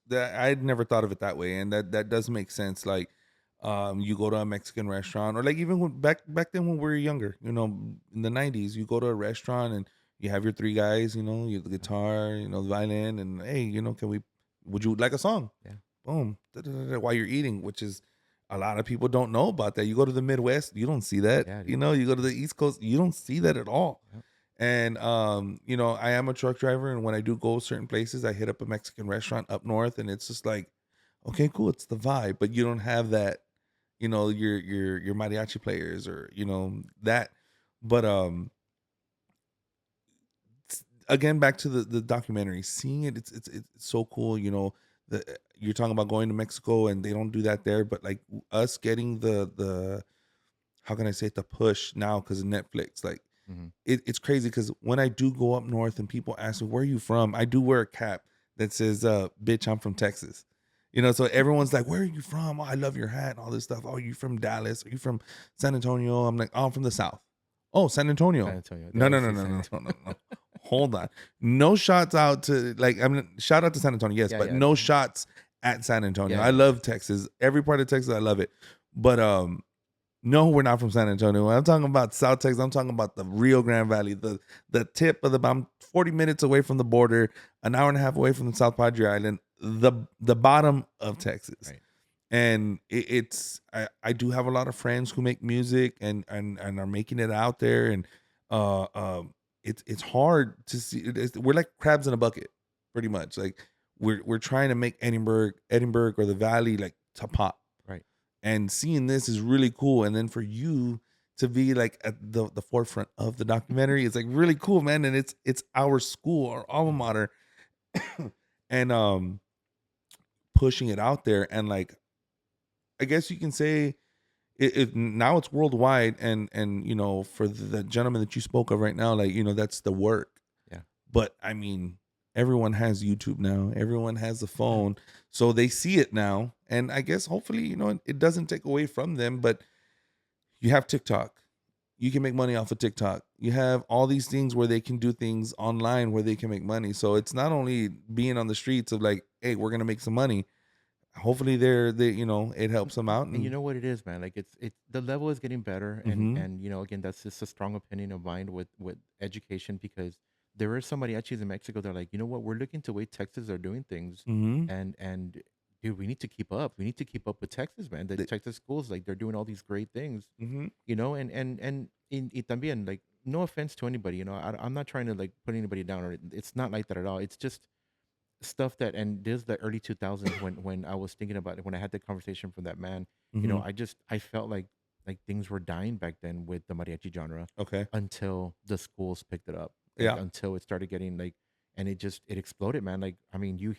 that. I'd never thought of it that way, and that does make sense. Like, you go to a Mexican restaurant, or like even back then when we were younger, in the '90s, you go to a restaurant and you have your three guys, you have the guitar, the violin, and hey, would you like a song? Yeah. Boom, da-da-da-da, while you're eating, which is a lot of people don't know about that. You go to the Midwest, you don't see that. Yeah, You go to the East Coast, you don't see that at all. Yep. And I am a truck driver, and when I do go certain places, I hit up a Mexican restaurant up north, and it's just like, okay, cool, it's the vibe, but you don't have that, your mariachi players or that. But again, back to the documentary, seeing it, it's so cool. You're talking about going to Mexico, and they don't do that there, but like us getting the how can I say it, the push now because of Netflix, like. Mhm. It's crazy because when I do go up north and people ask me, where are you from? I do wear a cap that says, bitch, I'm from Texas. So everyone's like, where are you from? Oh, I love your hat and all this stuff. Oh, you from Dallas? Are you from San Antonio? I'm like, oh, I'm from the South. Oh, San Antonio. San Antonio. No, They no, always no, say no, no, San no, no, no. Hold on. No shots out to shout out to San Antonio, yes, Yeah, but yeah. no shots at San Antonio. Yeah. I love Texas. Every part of Texas, I love it. But no, we're not from San Antonio. I'm talking about South Texas. I'm talking about the Rio Grande Valley, the tip of I'm 40 minutes away from the border, an hour and a half away from the South Padre Island, the bottom of Texas. Right. And I do have a lot of friends who make music and are making it out there, and it's hard to see. We're like crabs in a bucket, pretty much. Like we're trying to make Edinburg or the Valley like to pop. Right. and seeing this is really cool. And then for you to be like at the forefront of the documentary, it's like really cool, man. And it's our school, our alma mater, and pushing it out there. And like, I guess you can say it now it's worldwide. And for the gentleman that you spoke of right now, like, that's the work. Yeah. But I mean, everyone has YouTube now. Everyone has a phone, so they see it now. And I guess hopefully, it doesn't take away from them. But you have TikTok. You can make money off of TikTok. You have all these things where they can do things online where they can make money. So it's not only being on the streets of like, hey, we're gonna make some money. Hopefully, it helps them out. And you know what it is, man? Like it's the level is getting better, Mhm. and again, that's just a strong opinion of mine with education, because there are some mariachis in Mexico. They're like, you know what? We're looking to way Texas are doing things, Mhm. and dude, we need to keep up. We need to keep up with Texas, man. The They- Texas schools, like they're doing all these great things, Mhm. and y también, like, no offense to anybody, I'm not trying to like put anybody down, or it's not like that at all. It's just stuff that, and this is the early 2000s when I was thinking about it, when I had the conversation from that man. Mhm. I felt like things were dying back then with the mariachi genre, Okay. until the schools picked it up, like, Yeah. until it started getting like, and it exploded, man. Like, I mean, you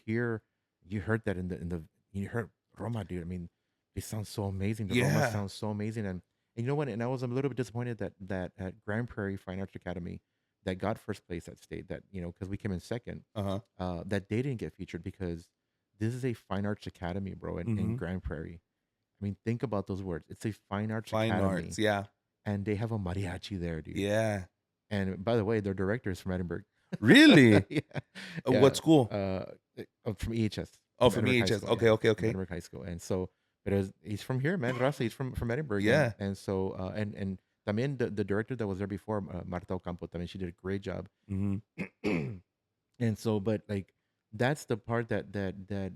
heard that in the you heard Roma, dude. I mean, it sounds so amazing. The Roma Yeah. sounds so amazing. And you know what? And I was a little bit disappointed that at Grand Prairie Fine Arts Academy, that got first place at state, that, because we came in second, Uh-huh. that they didn't get featured, because this is a fine arts academy, bro, in Mhm. Grand Prairie. I mean, think about those words. It's a fine arts Fine academy, arts. Yeah. and they have a mariachi there, dude. Yeah. And by the way, their director is from Edinburg. Really? Yeah, What yeah. school? From EHS, Oh, from from Edinburgh High EHS. School, Okay. yeah, Okay. from Okay. Edinburgh High School. And so, but he's from here, man. Raza, he's from Edinburgh, Yeah. and so, and también the director that was there before, Marta Ocampo, I mean, she did a great job. Mhm. And so, but like, that's the part that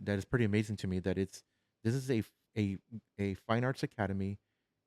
is pretty amazing to me, that this is a fine arts academy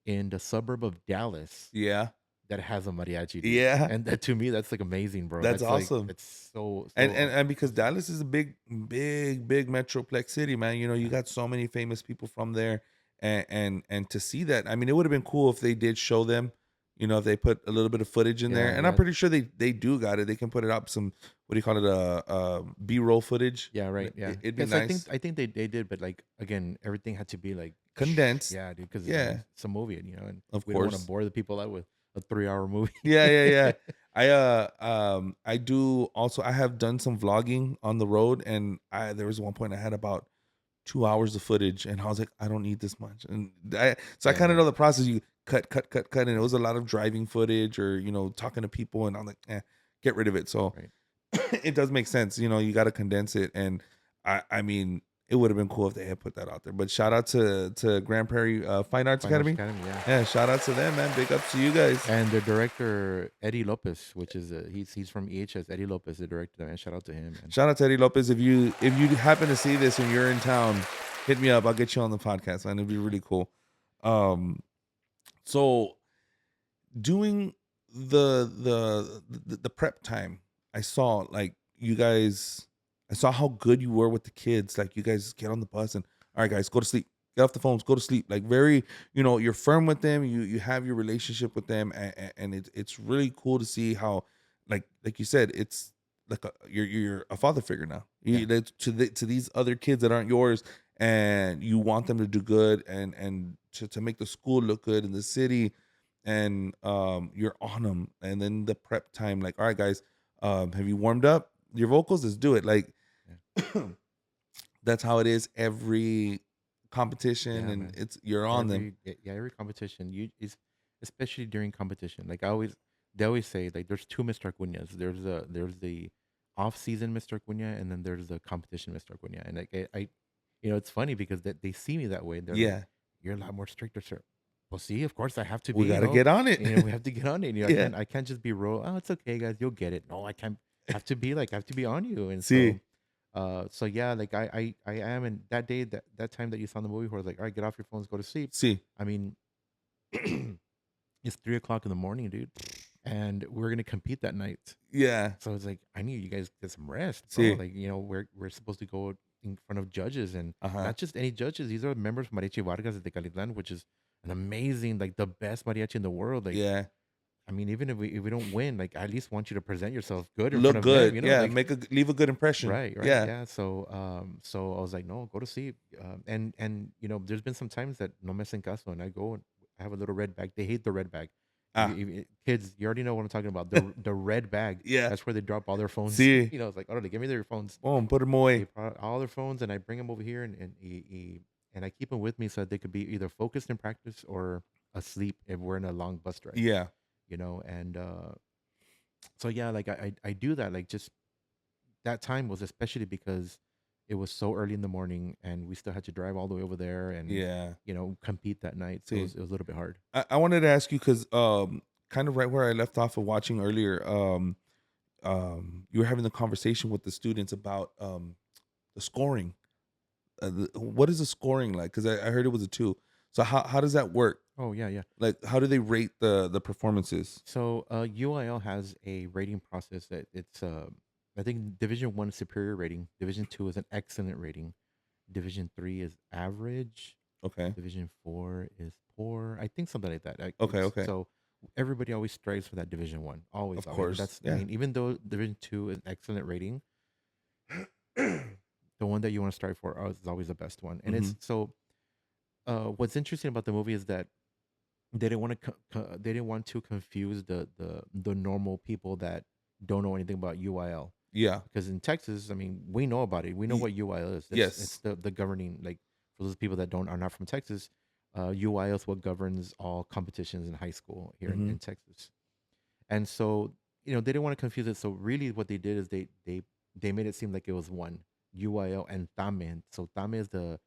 in the suburb of Dallas Yeah. that has a mariachi, dude. Yeah. And that, to me, that's like amazing, bro. That's Like, awesome. it's so And because Dallas is a big, big, big metroplex city, man. You got so many famous people from there, and to see that, I mean, it would have been cool if they did show them. If they put a little bit of footage in there, Yeah, and I'm yeah. pretty sure they do got it. They can put it up some, what do you call it, B-roll footage. Yeah, right. Yeah, It'd be yes, I nice. think they did, but like, again, everything had to be like Condensed. Yeah, dude, because Yeah, it's a movie, and of we don't want to course. bore the people out with a 3-hour movie. Yeah, yeah, yeah. I do also. I have done some vlogging on the road, and there was one point I had about 2 hours of footage, and I was like, I don't need this much, and I Yeah, kind of yeah. know the process. You cut, and it was a lot of driving footage, or talking to people, and I'm like, get rid of it. So Right. it does make sense. You got to condense it, and I mean, it would have been cool if they had put that out there. But shout out to Grand Prairie Fine Arts Fine Arts Academy. Academy, yeah. Yeah, shout out to them, man. Big ups to you guys. And the director Eddie Lopez, which is he's from EHS. Eddie Lopez, the director, man. Shout out to him. Man. Shout out to Eddie Lopez. If you happen to see this and you're in town, hit me up. I'll get you on the podcast, man. It'd be really cool. So doing the prep time, I saw like you guys. I saw how good you were with the kids. Like, you guys get on the bus and, all right, guys, go to sleep. Get off the phones. Go to sleep. Like, very, you're firm with them. You have your relationship with them, and it's really cool to see how, like you said, it's like you're a father figure now. To these other kids that aren't yours, and you want them to do good, and to make the school look good in the city, and you're on them. And then the prep time, like, all right, guys, have you warmed up your vocals? Let's do it. Like, that's how it is every competition, Yeah, and man. you're on them. Every competition, is especially during competition. Like, they always say, like, there's two Mr. Acuñas. There's the off season Mr. Acuña, and then there's the competition Mr. Acuña. And like, it's funny because they see me that way. They're like, Yeah, you're a lot more stricter, sir. Well, see, of course I have to be. we got to get on it. We have to get on it. Yeah. I can't just be roll. Oh, it's okay, guys, you'll get it. No, I can't. I have to be on you. And See. so yeah, like, I am. And that day, that time that you saw in the movie, where I was like, all right, get off your phones, go to sleep. See, I mean, it's 3 o'clock in the morning, dude, and we're gonna compete that night. yeah, So it's like, I need you guys to get some rest. Bro. See. Like, we're supposed to go in front of judges, and Uh-huh. not just any judges. These are members from Mariachi Vargas de Tecalitlan, which is an amazing, like the best mariachi in the world. Like, Yeah. I mean, even if we don't win, like I at least want you to present yourself good in front Look of them, good. you know, Yeah. like Leave a good impression. right, right, Yeah. yeah. So I was like, no, go to sleep. And there's been some times that no me hacen caso, and I go and I have a little red bag. They hate the red bag. Ah. Kids, you already know what I'm talking about. The red bag. Yeah. That's where they drop all their phones. See. It's like, oh, they give me their phones. Oh, put them They away. brought all their phones, and I bring them over here, and I keep them with me so that they could be either focused in practice or asleep if we're in a long bus drive. Yeah. And so yeah, like I do that. Like just that time was especially because it was so early in the morning, and we still had to drive all the way over there, and Yeah. compete that night. So See. it was a little bit hard. I wanted to ask you because kind of right where I left off of watching earlier, you were having the conversation with the students about the scoring. What is the scoring like? Because I heard it was a 2. So how does that work? Oh yeah, yeah. Like how do they rate the performances? So UIL has a rating process that it's I think Division 1 is superior rating, Division 2 is an excellent rating, Division 3 is average, Okay. Division 4 is poor. I think something like that. Okay, okay. So everybody always strives for that Division 1. Always. Of always. course, That's yeah. I mean, even though Division 2 is an excellent rating, the one that you want to strive for is always the best one. And it's so what's interesting about the movie is that they didn't want to confuse the normal people that don't know anything about UIL. Yeah. Because in Texas, I mean, we know about it. We know what UIL is. Yes. It's the governing, like for those people that are not from Texas, UIL is what governs all competitions in high school here in Texas. And so, they didn't want to confuse it. So really what they did is they made it seem like it was one, UIL and TAME. So TAME is the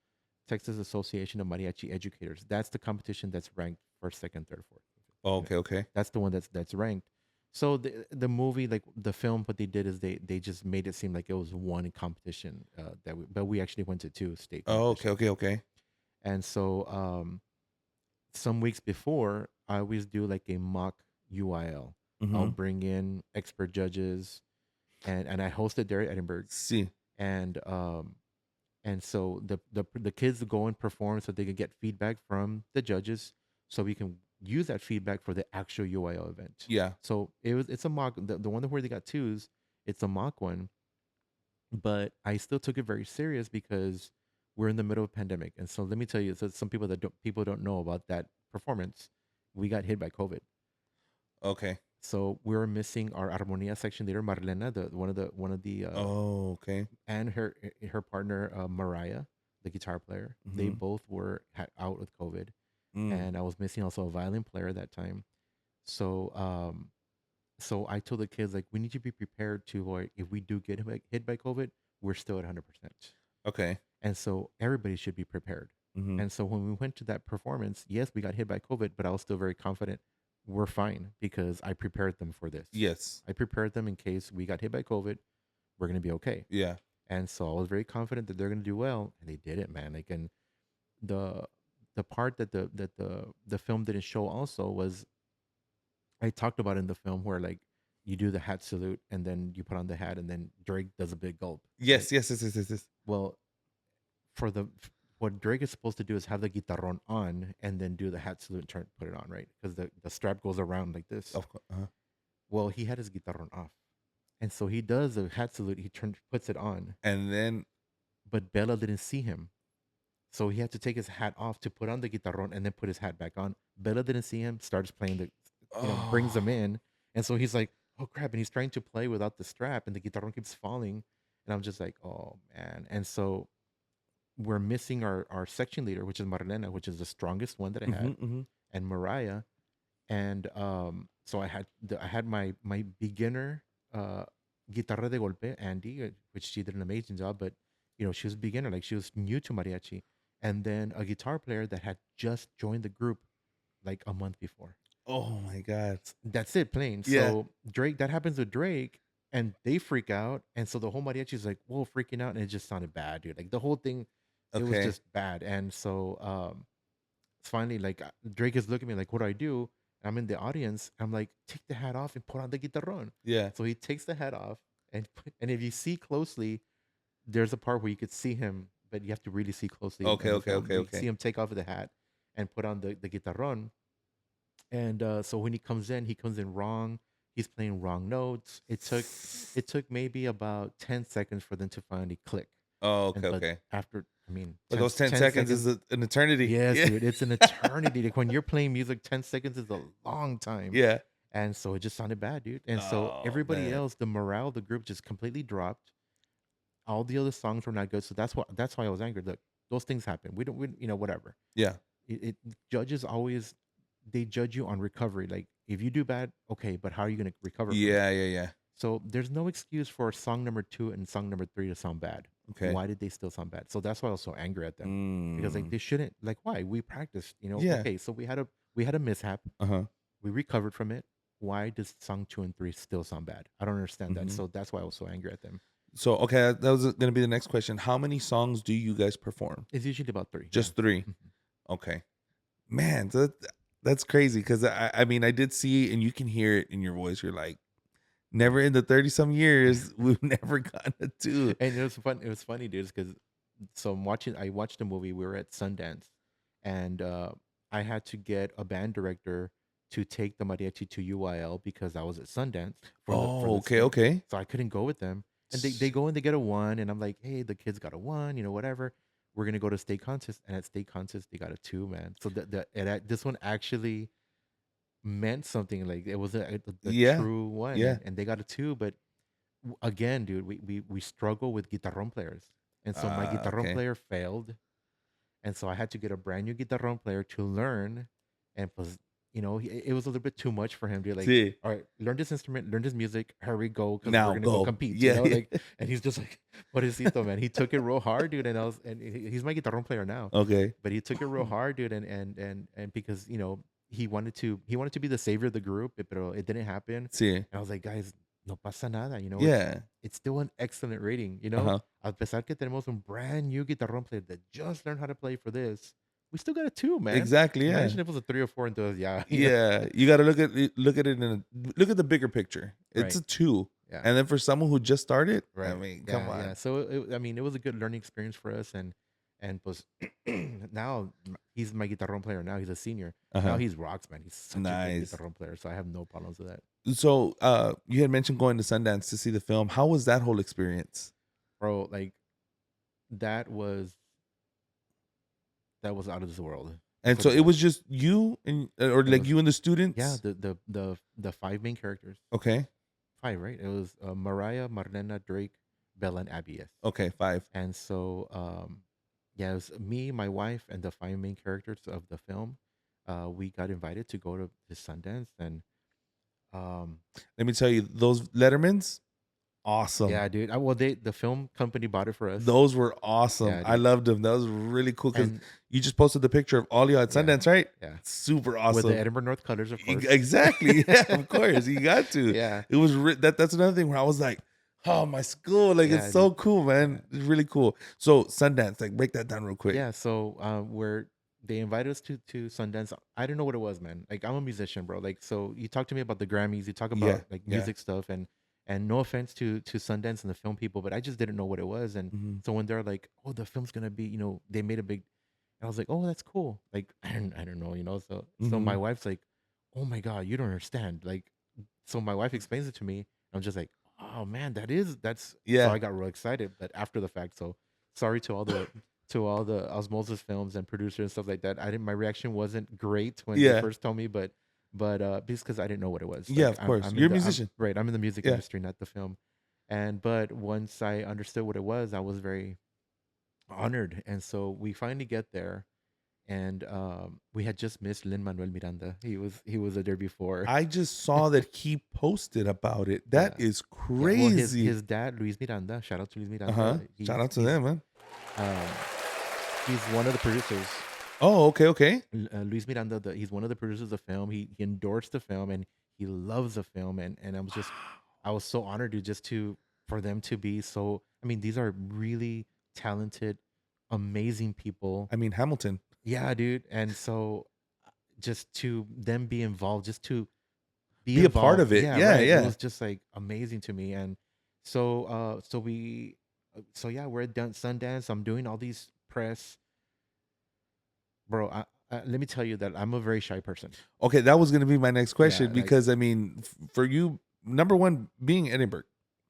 Texas Association of Mariachi Educators. That's the competition that's ranked first, second, third, fourth. Oh, okay. That's the one that's ranked. So the movie, like the film, what they did is they just made it seem like it was one competition but we actually went to 2 state Oh, competitions. okay. And so some weeks before, I always do like a mock UIL. I'll bring in expert judges, and I host it there at Edinburg. See. And so the kids go and perform so they can get feedback from the judges, so we can use that feedback for the actual UIL event. Yeah. So it's a mock. The one where they got 2s, it's a mock one, but I still took it very serious because we're in the middle of a pandemic. And so let me tell you, so some people don't know about that performance. We got hit by COVID. Okay. So we were missing our Armonía section leader, Marlena, one of the Oh, okay. and her partner Mariah, the guitar player. They both were out with COVID, and I was missing also a violin player that time. So so I told the kids, like, we need to be prepared to, like, if we do get hit by COVID, we're still at 100%. Okay. And so everybody should be prepared. And so when we went to that performance, yes, we got hit by COVID, but I was still very confident we're fine because I prepared them for this. Yes. I prepared them in case we got hit by COVID, we're going to be okay. Yeah. And so I was very confident that they're going to do well, and they did it, man. Like, and the part that the film didn't show also was, I talked about in the film where, like, you do the hat salute and then you put on the hat and then Drake does a big gulp. Yes. Right? Yes. Well, what Drake is supposed to do is have the guitarron on and then do the hat salute and put it on, right? Because the strap goes around like this. Of course. Well, he had his guitarron off, and so he does the hat salute. He puts it on, And then but Bella didn't see him, so he had to take his hat off to put on the guitarron and then put his hat back on. Bella didn't see him. Starts playing brings him in, and so he's like, "Oh crap!" And he's trying to play without the strap, and the guitarron keeps falling, and I'm just like, "Oh man!" And so we're missing our section leader, which is Marlena, which is the strongest one that I had, and Mariah, and so I had my beginner guitarra de golpe, Andy, which she did an amazing job, but she was a beginner, like she was new to mariachi, and then a guitar player that had just joined the group like a month before. oh my God. That's it, playing. Yeah. So Drake, that happens with Drake, and they freak out, and so the whole mariachi is like, whoa, freaking out, and it just sounded bad, dude. Like the whole thing. It was Okay. just bad. And so finally, like, Drake is looking at me like, what do I do? I'm in the audience. I'm like, take the hat off and put on the guitarron. Yeah. So he takes the hat off, and if you see closely, there's a part where you could see him, but you have to really see closely. Okay, in the okay, film. okay, You okay. see him take off the hat and put on the guitarron. And so when he comes in wrong. He's playing wrong notes. It took maybe about 10 seconds for them to finally click. Oh, And okay, but okay. after, I mean, But 10, those 10 10 seconds seconds. is an eternity. Yes, Yeah. dude, it's an eternity. Like when you're playing music, 10 seconds is a long time. Yeah. And so it just sounded bad, dude. And so Oh, everybody man. else, the morale of the group just completely dropped. All the other songs were not good. So that's why I was angry. Look, those things happen. Whatever. Yeah. Judges always, they judge you on recovery. Like if you do bad, okay, but how are you going to recover from it? Yeah, yeah, yeah. So there's no excuse for song number 2 and song number 3 to sound bad. Okay. Why did they still sound bad? So that's why I was so angry at them because like Mm. they shouldn't. Like why? We practiced, Yeah. Okay, so we had a mishap. Uh-huh. We recovered from it. Why does song 2 and 3 still sound bad? I don't understand that. Mhm. So that's why I was so angry at them. So, okay, that was going to be the next question. How many songs do you guys perform? It's usually about 3. Just 3. Mhm. Okay. Man, that's crazy because I mean, I did see, and you can hear it in your voice. You're like, never in the 30 some years, we've never gotten a 2. And it was fun. It was funny, dude, because I watched the movie. We were at Sundance, and I had to get a band director to take the mariachi to UIL because I was at Sundance for Oh, this okay, thing. okay. So I couldn't go with them. And they go and they get a 1, and I'm like, hey, the kids got a 1, whatever. We're gonna go to state contest, and at state contest they got a 2, man. So this one actually meant something. Like it was the Yeah, true one, yeah. and they got a 2. But again, dude, we struggle with guitarron players, and so my guitarron Okay. player failed, and so I had to get a brand new guitarron player to learn, and was it was a little bit too much for him to like. See, All right, learn this instrument, learn this music, hurry, go, because now we're gonna go go. compete. Yeah, yeah. Like, and he's just like, "Pobrecito, man." He took it real hard, dude, and he's my guitarron player now, Okay. but he took it real hard, dude, and because he wanted to be the savior of the group, but it didn't happen. See, And I was like, guys, no pasa nada, yeah. it's still an excellent rating, Uh-huh. A pesar que tenemos un brand new guitarrón player that just learned how to play for this, we still got a 2, man. Exactly, yeah. Imagine if it was a 3 or 4 and those, yeah. Yeah, you got to look at it look at the bigger picture. It's Right. a 2. Yeah. And then for someone who just started, I Right. mean, Yeah, come on. yeah. So it was a good learning experience for us, and pues now he's my guitarrón player. Now he's a senior. Now Uh-huh. he's rocks, man. He's such a Nice. good guitarrón player. So I have no problems with that. So, you had mentioned going to Sundance to see the film. How was that whole experience? Bro, like that was out of this world. And so it was just you and or It like was- you and the students? Yeah, the 5 main characters. Okay. 5, right? It was Mariah, Marlena, Drake, Bella, and Abby. Yes. Okay, 5. And so yeah, it was me, my wife, and the 5 main characters of the film. We got invited to go to Sundance, and Let me tell you, those Lettermans, awesome. yeah, dude. The film company bought it for us. Those were awesome. Yeah, I dude. loved them. That was really cool because And you just posted the picture of all y'all at Yeah. Sundance, right? yeah, Super with awesome. the Edinburg North colors, of course. Exactly. Yeah, of course. You got to. Yeah. It was that's another thing where I was like, oh, my school, like Yeah, it's so dude. cool, man. It's really cool. So Sundance, like break that down real quick. Yeah, so they invited us to Sundance. I didn't know what it was, man. Like I'm a musician, bro. Like so you talk to me about the Grammys, you talk about Yeah, like yeah. music stuff, and no offense to Sundance and the film people, but I just didn't know what it was. And Mhm. so when they're like, "Oh, the film's gonna be," they made a big. I was like, "Oh, that's cool." Like I don't know, So my Mhm. wife's like, "Oh my god, you don't understand." Like, so my wife explains it to me. I'm just like, "Oh man, that's." Yeah. So I got real excited, but after the fact, so sorry to all the Osmosis films and producers and stuff like that. My reaction wasn't great when Yeah. they first told me, but because I didn't know what it was. Yeah, Like, of course. I'm in You're a the- I'm- musician. right? I'm in the music Yeah. industry, not the film. But once I understood what it was, I was very honored. And so we finally get there, and we had just missed Lin Manuel Miranda. He was there before. I just saw that he posted about it. That Yeah. is Yeah, well, crazy. his dad, Luis Miranda. Shout out to Luis Miranda. Uh-huh. Shout out to them, man. Um, he's one of the producers. Oh, okay. Luis Miranda, he's one of the producers of the film. He endorsed the film, and he loves the film. And I was so honored for them to be so. I mean, these are really talented, amazing people. I mean, Hamilton. Yeah, dude. And so just to them be involved, just to Be a part involved. of it. Yeah, right. yeah. It was just like amazing to me. And so we so yeah, we're at Sundance. I'm doing all these press, bro. Let me tell you that I'm a very shy person. Okay, that was gonna be my next question like- because I mean, for you, number one, being Edinburgh,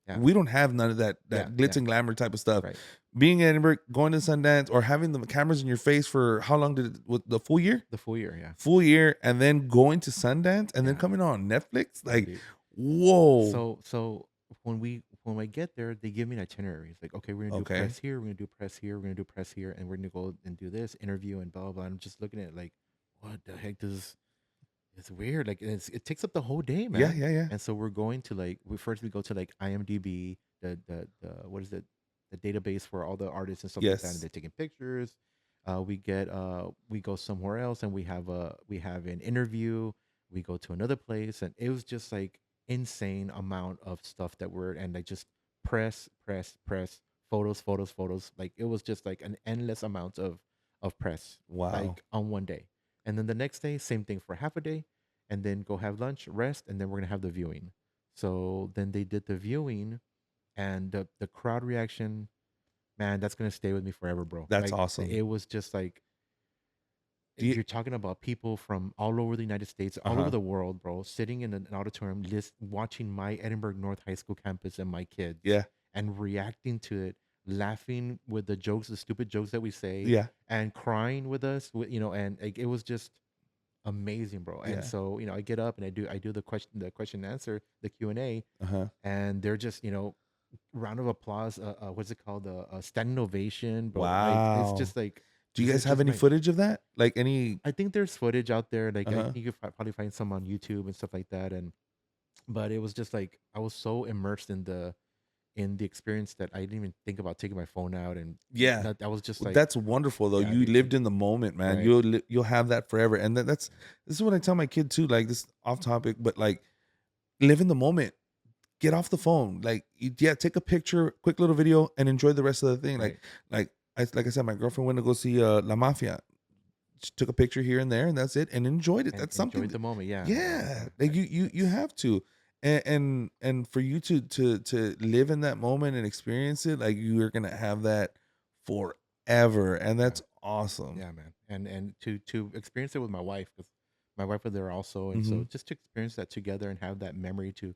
Yeah. we don't have none of that Yeah, glitz and glamour type of stuff. Right. Being in Edinburgh, going to Sundance, or having the cameras in your face for how long did it? With the full year? The full year, yeah. Full year, and then going to Sundance, and then Yeah. coming on Netflix. Yeah, Like, dude. whoa. So when I get there, they give me an itinerary. It's like, okay, we're gonna do Okay. press here, we're gonna do press here, we're gonna do press here, and we're gonna go and do this interview and blah blah blah. I'm just looking at it like, what the heck does? It's weird. Like it takes up the whole day, man. Yeah, yeah, yeah. And so we're going to like we go to like IMDb, the what is it, the database for all the artists and stuff like that, Yes. and they're taking pictures. We go somewhere else and we have an interview. We go to another place, and it was just like insane amount of stuff that we're and like just press, photos. Like it was just like an endless amount of press, Wow. like on one day. And then the next day, same thing for half a day, and then go have lunch, rest, and then we're gonna have the viewing. So then they did the viewing, and the crowd reaction, man, that's gonna stay with me forever, bro. That's Like, awesome. It was just like Do you- you're talking about people from all over the United States, all Uh-huh. over the world, bro, sitting in an auditorium, watching my Edinburgh North High School campus and my kids, Yeah. and reacting to it, laughing with the jokes, the stupid jokes that we say, Yeah. and crying with us, and like, it was just amazing, bro. And Yeah. so I get up and I do the question and answer, the Q&A, Uh-huh. and they're just round of applause, what's it called, a standing ovation, bro. Like, Wow. it's just like, Do you this guys is have just any my- footage of that? Like any? I think there's footage out there. Like, I Uh-huh. think you could probably find some on YouTube and stuff like that. But it was just like I was so immersed in the experience that I didn't even think about taking my phone out. And Yeah. I was just Well, like, that's wonderful though. Yeah, You dude. lived in the moment, man. Right. You'll have that forever. And this is what I tell my kid too. Like, this off topic, but like, live in the moment. Get off the phone. Like, take a picture, quick little video, and enjoy the rest of the thing. Right. Like I said, my girlfriend went to go see La Mafia. She took a picture here and there, and that's it, and enjoyed it. And That's something. enjoyed the moment. Yeah. Yeah, like you have to, and for you to live in that moment and experience it, like, you are gonna have that forever, and that's awesome. Yeah, man. And to experience it with my wife, because my wife was there also, and so Mhm. just to experience that together and have that memory to,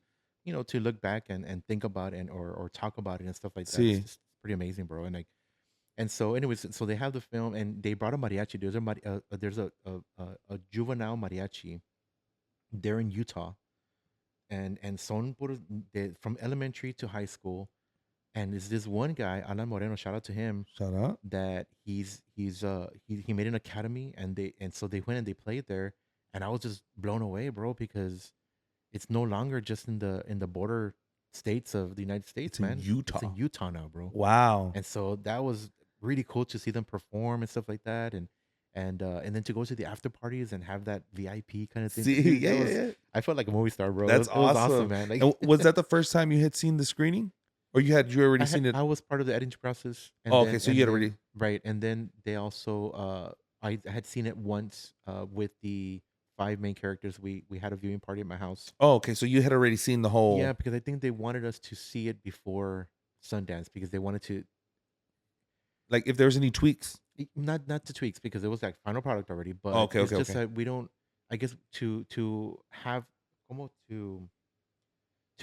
to look back and think about it, or talk about it and stuff like that. See. It's just pretty amazing, bro. And like, and so anyways, so they have the film, and they brought a mariachi. There's a juvenile mariachi there in Utah, and son from elementary to high school, and there's this one guy, Alan Moreno, shout out to him, Shout out. that he made an academy, and so they went and they played there, and I was just blown away, bro, because it's no longer just in the border states of the United States, It's in man. It's Utah. in Utah now, bro. Wow. And so that was really cool to see them perform and stuff like that, and then to go to the after parties and have that VIP kind of thing. See, Dude, yeah, that was- yeah. I felt like a movie star, bro. That's it was awesome. awesome, man. Like, And was that the first time you had seen the screening, or you already seen it? I was part of the editing process. And Oh, okay, so and you had then- already. right, and then they also I had seen it once with the 5 main characters. We had a viewing party at my house. Oh, okay, so you had already seen the whole. Yeah, because I think they wanted us to see it before Sundance, because they wanted to Like, if there's any tweaks. not to tweaks, because it was like final product already. But Okay, it's okay, just okay. that we don't. I guess to have como to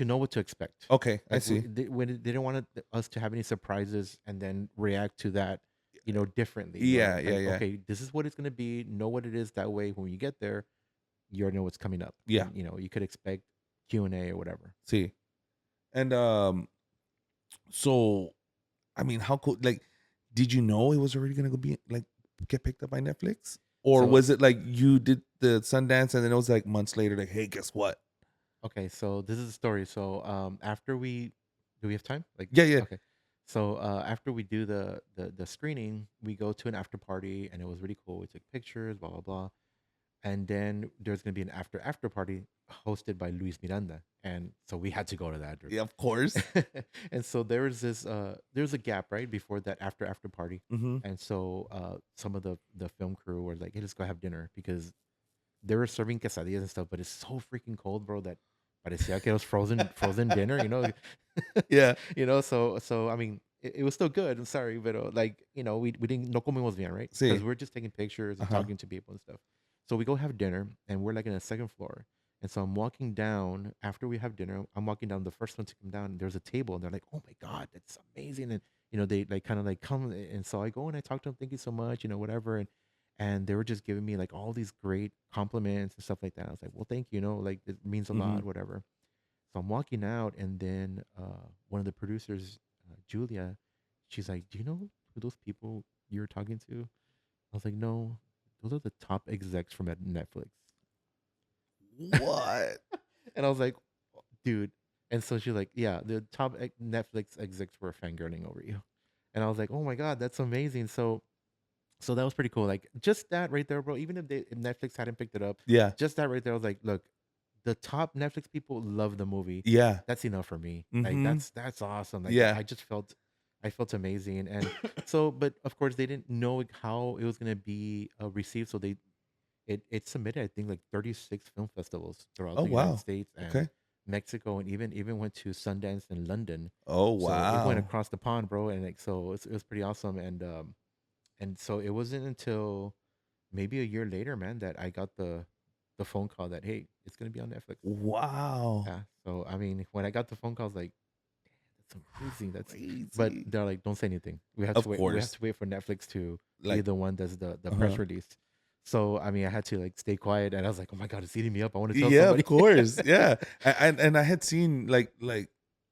know what to expect. Okay, I Like, see. they didn't want us to have any surprises and then react to that, differently. Yeah, Like, yeah, yeah. Okay, this is what it's gonna be. Know what it is. That way, when you get there, you already know what's coming up. Yeah. And, you could expect Q&A or whatever. See, and so, I mean, how cool? Like, did you know it was already gonna go be like get picked up by Netflix, or So- was it like you did the Sundance and then it was like months later, like, hey, guess what? Okay, so this is the story. So after do we have time? Like, Yeah, yeah. Okay. So after we do the screening, we go to an after party, and it was really cool. We took pictures, blah blah blah, and then there's gonna be an after party hosted by Luis Miranda, and so we had to go to that. Dude. Yeah, of course. And so there's a gap right before that after party, Mm-hmm. and so some of the film crew were like, "Hey, let's go have dinner," because they were serving quesadillas and stuff, but it's so freaking cold, bro, that parecía que it was frozen dinner, Yeah. So I mean, it was still good. I'm sorry, but like, we didn't no comimos bien, right? Because Sí. we're just taking pictures and Uh-huh. talking to people and stuff. So we go have dinner, and we're like in the second floor. And so I'm walking down after we have dinner. I'm walking down the first one to come down. And there's a table, and they're like, "Oh my god, that's amazing!" And they like kind of like come. And so I go and I talk to them. Thank you so much, whatever. And they were just giving me like all these great compliments and stuff like that. I was like, "Well, thank you. Like it means a Mm-hmm. lot, whatever." So I'm walking out, and then one of the producers, Julia, she's like, "Do you know who those people you're talking to?" I was like, "No, those are the top execs from at Netflix." What? And I was like, "Dude." And so she's like, "Yeah, the top Netflix execs were fangirling over you." And I was like, "Oh my god, that's amazing." So that was pretty cool. Like just that right there, bro. Even if Netflix hadn't picked it up, Yeah. just that right there, I was like, "Look, the top Netflix people love the movie. Yeah. That's enough for me. Like Mm-hmm. that's awesome. Like Yeah. I felt amazing." And so, but of course, they didn't know like, how it was gonna be received. So it submitted, I think, like 36 film festivals throughout Oh, the United wow. States and Okay. Mexico, and even went to Sundance in London. Oh, So it went wow. across the pond, bro. And like, so it was pretty awesome. And so it wasn't until maybe a year later, man, that I got the phone call that, hey, it's gonna be on Netflix. Wow. Yeah. So I mean, when I got the phone call, I was like, that's amazing. But Crazy. they're like, don't say anything. We have to Of wait. We have course. to wait for Netflix to be Like, the one that's the press uh-huh. release. So I mean, I had to like stay quiet, and I was like, oh my god, it's eating me up. I want to tell Yeah, of somebody. course. Yeah. And I had seen like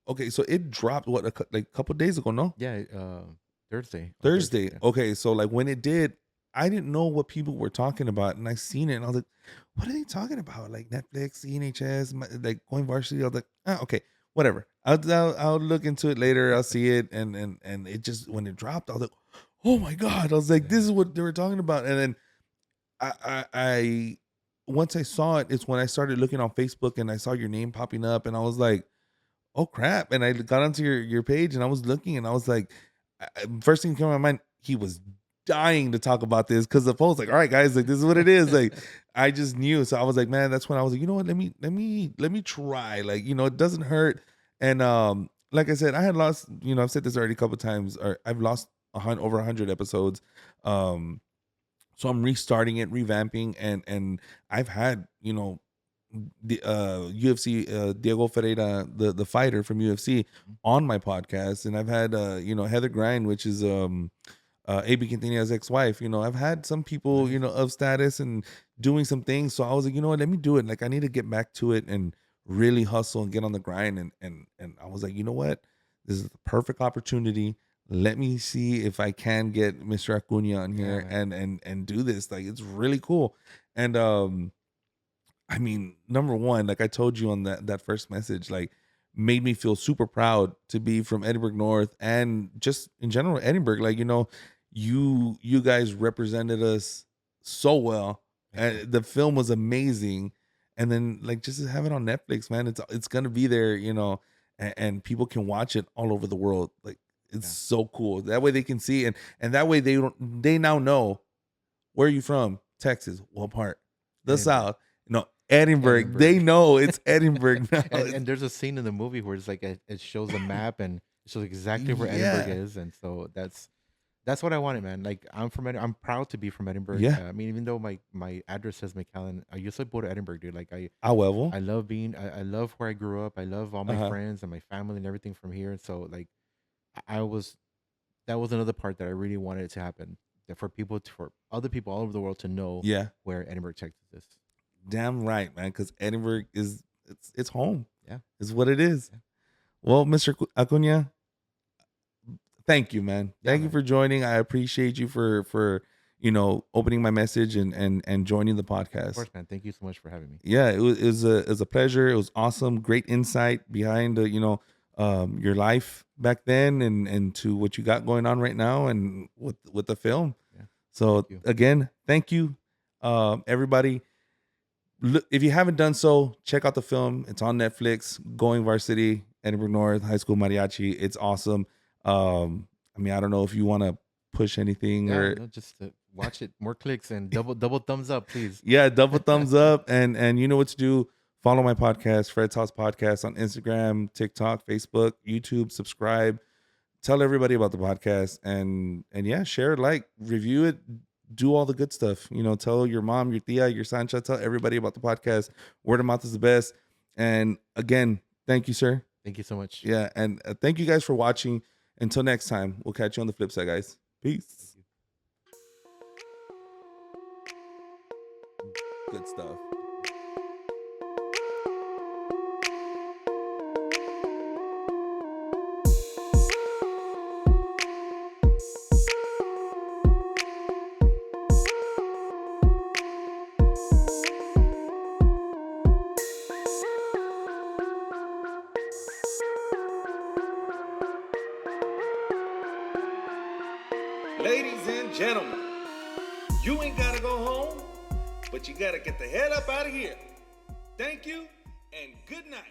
okay, so it dropped what like a couple days ago, no? Yeah. Thursday. On Thursday. Thursday. Yeah. Okay, so like when it did, I didn't know what people were talking about, and I seen it, and I was like, "What are they talking about? Like Netflix, ENHS, like Going Varsity?" I was like, "Ah, okay, whatever. I'll look into it later. I'll see it." And it just when it dropped, I was like, "Oh my god!" I was like, "This is what they were talking about." And then I once I saw it, it's when I started looking on Facebook, and I saw your name popping up, and I was like, oh crap. And I got onto your page, and I was looking, and I was like, first thing that came to my mind, he was dying to talk about this, because the post like, all right guys, like this is what it is. Like I just knew. So I was like, man, that's when I was like, you know what, let me try. Like, it doesn't hurt. And like I said, I had lost, I've said this already a couple times, or I've lost over 100 episodes. So I'm restarting it, revamping, and I've had, the UFC, Diego Ferreira, the fighter from UFC, on my podcast, and I've had Heather Grind, which is AB Quintana's ex-wife. I've had some people, Nice. of status and doing some things. So I was like, you know what, let me do it. Like I need to get back to it and really hustle and get on the grind. And I was like, you know what, this is the perfect opportunity. Let me see if I can get Mr. Acuña on Yeah, here man. and do this. Like it's really cool. And I mean, number one, like I told you on that first message, like made me feel super proud to be from Edinburg North, and just in general Edinburg. Like, you guys represented us so well, Thank you. and the film was amazing. And then like just to have it on Netflix, man, it's gonna be there, and people can watch it all over the world. Like it's Yeah. so cool. That way they can see, and that way they now know, where are you from? Texas. What part? The Edinburgh. South. No, Edinburgh. They Edinburgh. know it's Edinburgh now. And there's a scene in the movie where it's like it shows a map and it shows exactly where Edinburgh Yeah. is, and so that's what I wanted, man. Like I'm from I'm proud to be from Edinburgh. Yeah. I mean, even though my address says McAllen, I used to go to Edinburgh, dude. Like However. I love I love where I grew up. I love all my Uh-huh. friends and my family and everything from here. And so like I was that was another part that I really wanted it to happen. That for other people all over the world to know Yeah. where Edinburgh, Texas is. Damn right, man. Because Edinburgh it's home. Yeah. It's what it is. Yeah. Well, Mr. Acuña, thank you, man. Yeah, Thank you man. for joining. I appreciate you for opening my message and joining the Of podcast. course, man. Thank you so much for having me. Yeah, it was a pleasure. It was awesome. Great insight behind your life back then, and to what you got going on right now, and with the film. Yeah. So Thank you. again, thank you, everybody. If you haven't done so, check out the film. It's on Netflix. Going Varsity, Edinburgh North High School Mariachi. It's awesome. I mean, I don't know if you want to push anything, Yeah, or no, just watch it. More clicks and double thumbs up, please. yeah, double thumbs up, and you know what to do. Follow my podcast, Fred's House Podcast, on Instagram, TikTok, Facebook, YouTube. Subscribe. Tell everybody about the podcast, and yeah, share it, like, review it, do all the good stuff. You know, tell your mom, your tia, your sancha, tell everybody about the podcast. Word of mouth is the best. And again, thank you, sir. Thank you so much. Yeah, and thank you guys for watching. Until next time, we'll catch you on the flip side, guys. Peace. Good stuff. Ladies and gentlemen, you ain't gotta go home, but you gotta get the hell up out of here. Thank you and good night.